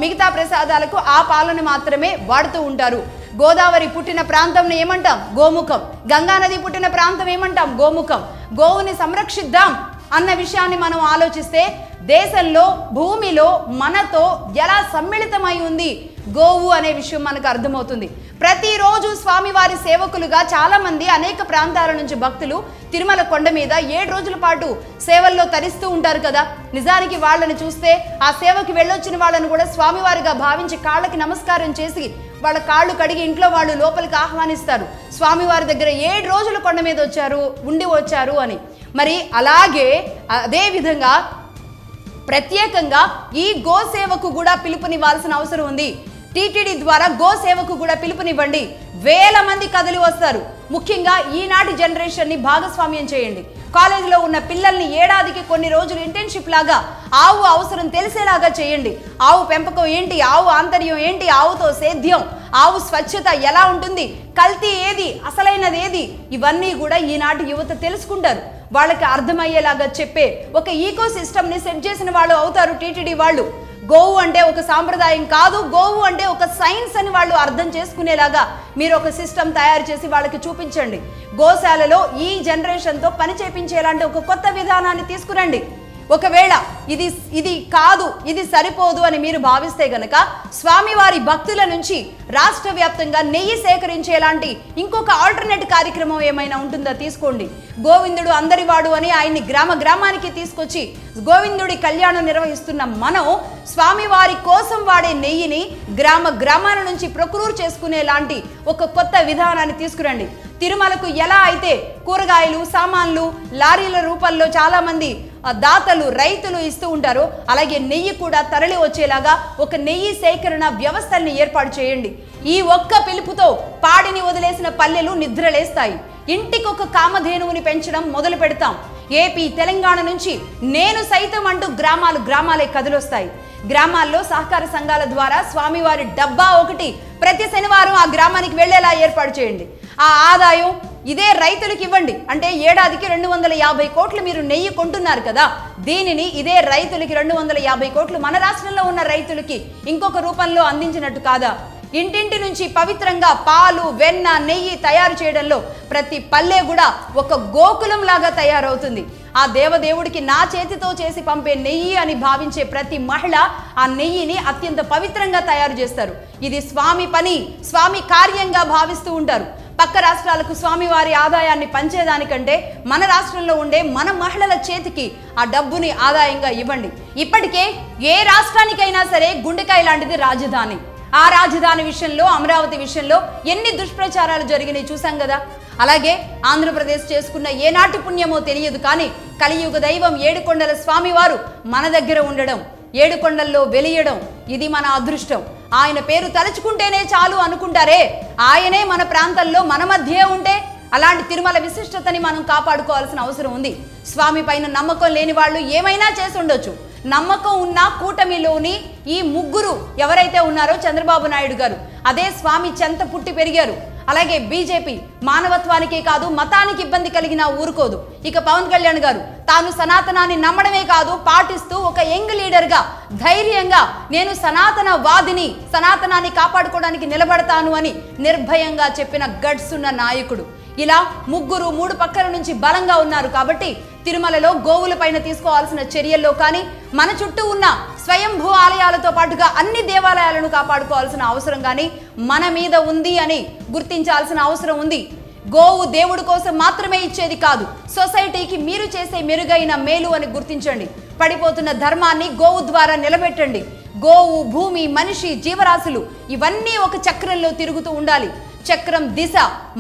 S1: మిగతా ప్రసాదాలకు ఆ పాలను మాత్రమే వాడుతూ ఉంటారు. గోదావరి పుట్టిన ప్రాంతం ఏమంటాం? గోముఖం. గంగానది పుట్టిన ప్రాంతం ఏమంటాం? గోముఖం. గోవుని సంరక్షిద్దాం అన్న విషయాన్ని మనం ఆలోచిస్తే దేశంలో భూమిలో మనతో ఎలా సమ్మిళితమై ఉంది గోవు అనే విషయం మనకు అర్థమవుతుంది. ప్రతిరోజు స్వామివారి సేవకులుగా చాలా మంది అనేక ప్రాంతాల నుంచి భక్తులు తిరుమల కొండ మీద 7 రోజుల పాటు సేవల్లో తరిస్తూ ఉంటారు కదా. నిజానికి వాళ్ళని చూస్తే ఆ సేవకి వెళ్ళొచ్చిన వాళ్ళను కూడా స్వామివారిగా భావించి కాళ్ళకి నమస్కారం చేసి వాళ్ళ కాళ్ళు కడిగి ఇంట్లో వాళ్ళు లోపలికి ఆహ్వానిస్తారు. స్వామివారి దగ్గర 7 రోజులు కొండ మీద ఉండి వచ్చారు అని. మరి అలాగే అదే విధంగా ప్రత్యేకంగా ఈ గోసేవకు కూడా పిలుపునివ్వాల్సిన అవసరం ఉంది. టీటీడీ ద్వారా గోసేవకు కూడా పిలుపునివ్వండి. 1000 మంది కదిలి వస్తారు. ముఖ్యంగా ఈనాటి జనరేషన్ని భాగస్వామ్యం చేయండి. కాలేజీలో ఉన్న పిల్లల్ని ఏడాదికి కొన్ని రోజులు ఇంటర్న్షిప్ లాగా ఆవు అవసరం తెలిసేలాగా చేయండి. ఆవు పెంపకం ఏంటి, ఆవు ఆంతర్యం ఏంటి, ఆవుతో సేద్యం, ఆవు స్వచ్ఛత ఎలా ఉంటుంది, కల్తీ ఏది, అసలైనది ఏది, ఇవన్నీ కూడా ఈనాటి యువత తెలుసుకుంటారు. వాళ్ళకి అర్థమయ్యేలాగా చెప్పే ఒక ఈకో సిస్టమ్ని సెట్ చేసిన వాళ్ళు అవుతారు టీటీడీ వాళ్ళు. గోవు అంటే ఒక సాంప్రదాయం కాదు, గోవు అంటే ఒక సైన్స్ అని వాళ్ళు అర్థం చేసుకునేలాగా మీరు ఒక సిస్టమ్ తయారు చేసి వాళ్ళకి చూపించండి. గోశాలలో ఈ జనరేషన్తో పని చేపించేలాంటి ఒక కొత్త విధానాన్ని తీసుకురండి. ఒకవేళ ఇది కాదు, ఇది సరిపోదు అని మీరు భావిస్తే గనక స్వామివారి భక్తుల నుంచి రాష్ట్ర వ్యాప్తంగా నెయ్యి సేకరించేలాంటి ఇంకొక ఆల్టర్నేట్ కార్యక్రమం ఏమైనా ఉంటుందా తీసుకోండి. గోవిందుడు అందరివాడు అని ఆయన్ని గ్రామ గ్రామానికి తీసుకొచ్చి గోవిందుడి కళ్యాణం నిర్వహిస్తున్న మనం స్వామివారి కోసం వాడే నెయ్యిని గ్రామ గ్రామాల నుంచి ప్రొక్యూర్ చేసుకునేలాంటి ఒక కొత్త విధానాన్ని తీసుకురండి. తిరుమలకు ఎలా అయితే కూరగాయలు సామాన్లు లారీల రూపంలో చాలా మంది దాతలు రైతులు ఇస్తూ ఉంటారో అలాగే నెయ్యి కూడా తరలి వచ్చేలాగా ఒక నెయ్యి సేకరణ వ్యవస్థల్ని ఏర్పాటు చేయండి. ఈ ఒక్క పిలుపుతో పాడిని వదిలేసిన పల్లెలు నిద్రలేస్తాయి. ఇంటికొక కామధేనువుని పెంచడం మొదలు పెడతాం. ఏపీ తెలంగాణ నుంచి నేను సైతం అంటూ గ్రామాలే కదిలొస్తాయి. గ్రామాల్లో సహకార సంఘాల ద్వారా స్వామివారి డబ్బా ఒకటి ప్రతి శనివారం ఆ గ్రామానికి వెళ్లేలా ఏర్పాటు చేయండి. ఆ ఆదాయం ఇదే రైతులకు ఇవ్వండి. అంటే ఏడాదికి 250 కోట్లు మీరు నెయ్యి కొంటున్నారు కదా, దీనిని ఇదే రైతులకి 250 కోట్లు మన రాష్ట్రంలో ఉన్న రైతులకి ఇంకొక రూపంలో అందించినట్టు కాదా? ఇంటింటి నుంచి పవిత్రంగా పాలు వెన్న నెయ్యి తయారు చేయడంలో ప్రతి పల్లె కూడా ఒక గోకులం లాగా తయారవుతుంది. ఆ దేవదేవుడికి నా చేతితో చేసి పంపే నెయ్యి అని భావించే ప్రతి మహిళ ఆ నెయ్యిని అత్యంత పవిత్రంగా తయారు చేస్తారు. ఇది స్వామి పని, స్వామి కార్యంగా భావిస్తూ ఉంటారు. పక్క రాష్ట్రాలకు స్వామివారి ఆదాయాన్ని పంచేదానికంటే మన రాష్ట్రంలో ఉండే మన మహిళల చేతికి ఆ డబ్బుని ఆదాయంగా ఇవ్వండి. ఇప్పటికే ఏ రాష్ట్రానికైనా సరే గుండెకాయ లాంటిది రాజధాని. ఆ రాజధాని విషయంలో అమరావతి విషయంలో ఎన్ని దుష్ప్రచారాలు జరిగినాయి చూసాం కదా. అలాగే ఆంధ్రప్రదేశ్ చేసుకున్న ఏనాటి పుణ్యమో తెలియదు కానీ కలియుగ దైవం ఏడుకొండల స్వామివారు మన దగ్గర ఉండడం, ఏడుకొండల్లో వెలియడం ఇది మన అదృష్టం. ఆయన పేరు తలుచుకుంటేనే చాలు అనుకుంటారే, ఆయనే మన ప్రాంతంలో మన మధ్య ఉంటే అలాంటి తిరుమల విశిష్టతని మనం కాపాడుకోవాల్సిన అవసరం ఉంది. స్వామి పైన నమ్మకం లేని వాళ్ళు ఏమైనా చేసి ఉండొచ్చు. నమ్మకం ఉన్న కూటమిలోని ఈ ముగ్గురు ఎవరైతే ఉన్నారో చంద్రబాబు నాయుడు గారు అదే స్వామి చెంత పుట్టి పెరిగారు. అలాగే బీజేపీ మానవత్వానికే కాదు మతానికి ఇబ్బంది కలిగినా ఊరుకోదు. ఇక పవన్ కళ్యాణ్ గారు తాను సనాతనాన్ని నమ్మడమే కాదు పాటిస్తూ ఒక యంగ్ లీడర్గా ధైర్యంగా నేను సనాతన వాదిని, సనాతనాన్ని కాపాడుకోవడానికి నిలబడతాను అని నిర్భయంగా చెప్పిన గట్స్ ఉన్న నాయకుడు. ఇలా ముగ్గురు 3 పక్కల నుంచి బలంగా ఉన్నారు. కాబట్టి తిరుమలలో గోవుల పైన తీసుకోవాల్సిన చర్యల్లో కానీ మన చుట్టూ ఉన్న స్వయంభూ ఆలయాలతో పాటుగా అన్ని దేవాలయాలను కాపాడుకోవాల్సిన అవసరం కానీ మన మీద ఉంది అని గుర్తించాల్సిన అవసరం ఉంది. గోవు దేవుడి కోసం మాత్రమే ఇచ్చేది కాదు, సొసైటీకి మీరు చేసే మెరుగైన మేలు అని గుర్తించండి. పడిపోతున్న ధర్మాన్ని గోవు ద్వారా నిలబెట్టండి. గోవు, భూమి, మనిషి, జీవరాశులు ఇవన్నీ ఒక చక్రంలో తిరుగుతూ ఉండాలి. చక్రం దిశ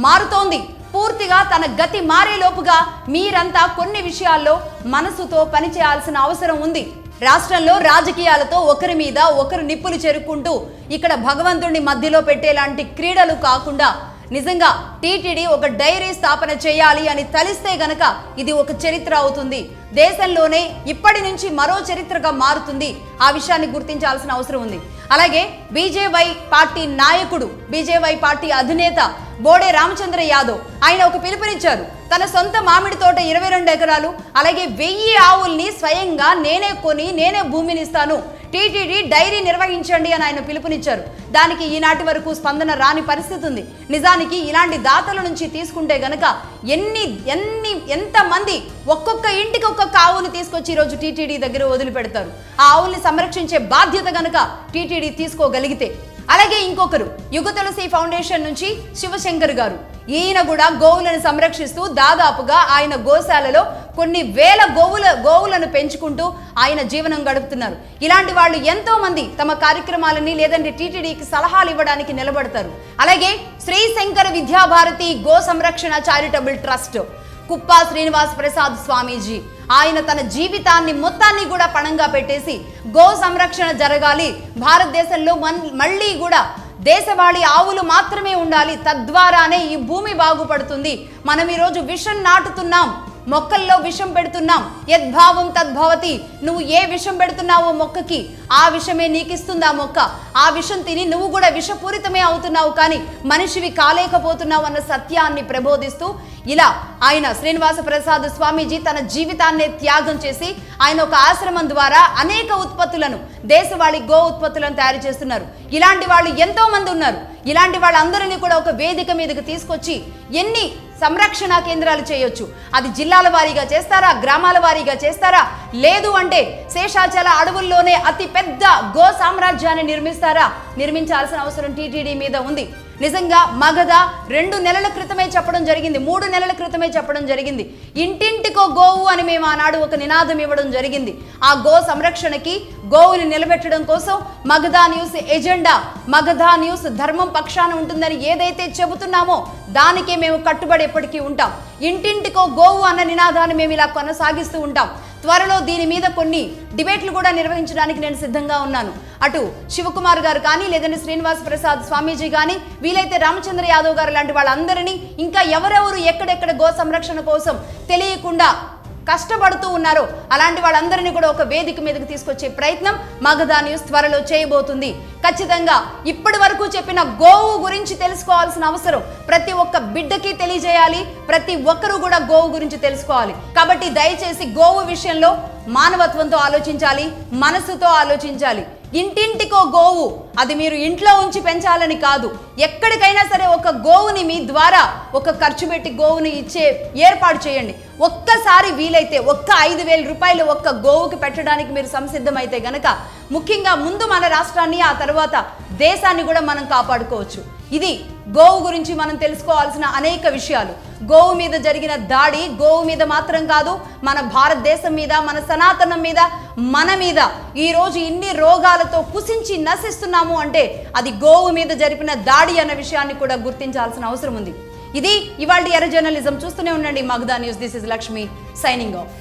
S1: మారుతోంది. పూర్తిగా తన గతి మారేలోపుగా మీరంతా కొన్ని విషయాల్లో మనసుతో పనిచేయాల్సిన అవసరం ఉంది. రాష్ట్రంలో రాజకీయాలతో ఒకరి మీద ఒకరు నిప్పులు చెరుక్కుంటూ ఇక్కడ భగవంతుడిని మధ్యలో పెట్టేలాంటి క్రీడలు కాకుండా నిజంగా టీటీడీ ఒక డైరీ స్థాపన చేయాలి అని తలిస్తే గనక ఇది ఒక చరిత్ర అవుతుంది. దేశంలోనే ఇప్పటి నుంచి మరో చరిత్రగా మారుతుంది. ఆ విషయాన్ని గుర్తించాల్సిన అవసరం ఉంది. అలాగే బీజేవై పార్టీ నాయకుడు, బీజేవై పార్టీ అధినేత బోడే రామచంద్ర యాదవ్ ఆయన ఒక పిలుపునిచ్చారు. తన సొంత మామిడి తోట 22 ఎకరాలు అలాగే 1000 ఆవుల్ని స్వయంగా నేనే కొని నేనే భూమిని ఇస్తాను, టీటీడీ డైరీ నిర్వహించండి అని ఆయన పిలుపునిచ్చారు. దానికి ఈనాటి వరకు స్పందన రాని పరిస్థితి ఉంది. నిజానికి ఇలాంటి దాతల నుంచి తీసుకుంటే గనక ఎంతమంది ఒక్కొక్క ఇంటికి ఒక్కొక్క ఆవుని తీసుకొచ్చి ఈరోజు టీటీడీ దగ్గర వదిలిపెడతారు. ఆ ఆవుల్ని సంరక్షించే బాధ్యత గనక టీటీడీ తీసుకోగలిగితే. అలాగే ఇంకొకరు యుగ తులసి ఫౌండేషన్ నుంచి శివశంకర్ గారు, ఈయన కూడా గోవులను సంరక్షిస్తూ దాదాపుగా ఆయన గోశాలలో కొన్ని వేల గోవులను పెంచుకుంటూ ఆయన జీవనం గడుపుతున్నారు. ఇలాంటి వాళ్ళు ఎంతో మంది తమ కార్యక్రమాలని లేదంటే టీటీడీకి సలహాలు ఇవ్వడానికి నిలబడతారు. అలాగే శ్రీ శంకర విద్యాభారతి గో సంరక్షణ చారిటబుల్ ట్రస్ట్ కుప్పా శ్రీనివాస్ ప్రసాద్ స్వామీజీ ఆయన తన జీవితాన్ని మొత్తాన్ని కూడా పణంగా పెట్టేసి గో సంరక్షణ జరగాలి, భారతదేశంలో మళ్ళీ కూడా దేశవాళీ ఆవులు మాత్రమే ఉండాలి, తద్వారానే ఈ భూమి బాగుపడుతుంది. మనం ఈరోజు విషం నాటుతున్నాం, మొక్కల్లో విషం పెడుతున్నాం. యద్భావం తద్భవతి. నువ్వు ఏ విషం పెడుతున్నావో మొక్కకి ఆ విషమే నీకిస్తుంది ఆ మొక్క. ఆ విషం తిని నువ్వు కూడా విషపూరితమే అవుతున్నావు, కానీ మనిషివి కాలేకపోతున్నావు అన్న సత్యాన్ని ప్రబోధిస్తూ ఇలా ఆయన శ్రీనివాస ప్రసాద్ స్వామీజీ తన జీవితాన్నే త్యాగం చేసి ఆయన ఒక ఆశ్రమం ద్వారా అనేక ఉత్పత్తులను, దేశవాళీ గో ఉత్పత్తులను తయారు చేస్తున్నారు. ఇలాంటి వాళ్ళు ఎంతో మంది ఉన్నారు. ఇలాంటి వాళ్ళందరినీ కూడా ఒక వేదిక మీదకి తీసుకొచ్చి ఎన్ని సంరక్షణ కేంద్రాలు చేయొచ్చు. అది జిల్లాల వారీగా చేస్తారా, గ్రామాల వారీగా చేస్తారా, లేదు అంటే శేషాచల అడవుల్లోనే అతి పెద్ద గో సామ్రాజ్యాన్ని నిర్మించాల్సిన అవసరం టీటీడీ మీద ఉంది. నిజంగా మగధ 2 నెలల క్రితమే చెప్పడం జరిగింది, 3 నెలల క్రితమే చెప్పడం జరిగింది. ఇంటింటికో గోవు అని మేము ఆనాడు ఒక నినాదం ఇవ్వడం జరిగింది. ఆ గో సంరక్షణకి, గోవుని నిలబెట్టడం కోసం Magadha news agenda, Magadha news ధర్మం పక్షాన ఉంటుందని ఏదైతే చెబుతున్నామో దానికే మేము కట్టుబడి ఎప్పటికీ ఉంటాం. ఇంటింటికో గోవు అన్న నినాదాన్ని మేము ఇలా కొనసాగిస్తూ ఉంటాం. త్వరలో దీని మీద కొన్ని డిబేట్లు కూడా నిర్వహించడానికి నేను సిద్ధంగా ఉన్నాను. అటు శివకుమార్ గారు కానీ, లేదంటే శ్రీనివాస్ ప్రసాద్ స్వామీజీ కానీ, వీలైతే రామచంద్ర యాదవ్ గారు లాంటి వాళ్ళందరినీ, ఇంకా ఎవరెవరు ఎక్కడెక్కడ గో సంరక్షణ కోసం తెలియకుండా కష్టపడుతూ ఉన్నారో అలాంటి వాళ్ళందరినీ కూడా ఒక వేదిక మీదకి తీసుకొచ్చే ప్రయత్నం మగధ న్యూస్ త్వరలో చేయబోతుంది. ఖచ్చితంగా ఇప్పటి వరకు చెప్పిన గోవు గురించి తెలుసుకోవాల్సిన అవసరం ప్రతి ఒక్క బిడ్డకి తెలియజేయాలి. ప్రతి ఒక్కరూ కూడా గోవు గురించి తెలుసుకోవాలి. కాబట్టి దయచేసి గోవు విషయంలో మానవత్వంతో ఆలోచించాలి, మనసుతో ఆలోచించాలి. ఇంటింటికో గోవు, అది మీరు ఇంట్లో ఉంచి పెంచాలని కాదు, ఎక్కడికైనా సరే ఒక గోవుని మీ ద్వారా ఒక ఖర్చు పెట్టి గోవుని ఇచ్చే ఏర్పాటు చేయండి. ఒక్కసారి వీలైతే ఒక్క 5,000 రూపాయలు ఒక్క గోవుకి పెట్టడానికి మీరు సంసిద్ధమైతే గనక ముఖ్యంగా ముందు మన రాష్ట్రాన్ని, ఆ తర్వాత దేశాన్ని కూడా మనం కాపాడుకోవచ్చు. ఇది గోవు గురించి మనం తెలుసుకోవాల్సిన అనేక విషయాలు. గోవు మీద జరిగిన దాడి గోవు మీద మాత్రం కాదు, మన భారతదేశం మీద, మన సనాతనం మీద, మన మీద ఈరోజు ఇన్ని రోగాలతో కుసించి నశిస్తున్నాము అంటే అది గోవు మీద జరిపిన దాడి అన్న విషయాన్ని కూడా గుర్తించాల్సిన అవసరం ఉంది. ఇది ఇవాళ ఎర్ర జర్నలిజం. చూస్తూనే ఉండండి Magadha news. This is Lakshmi signing off.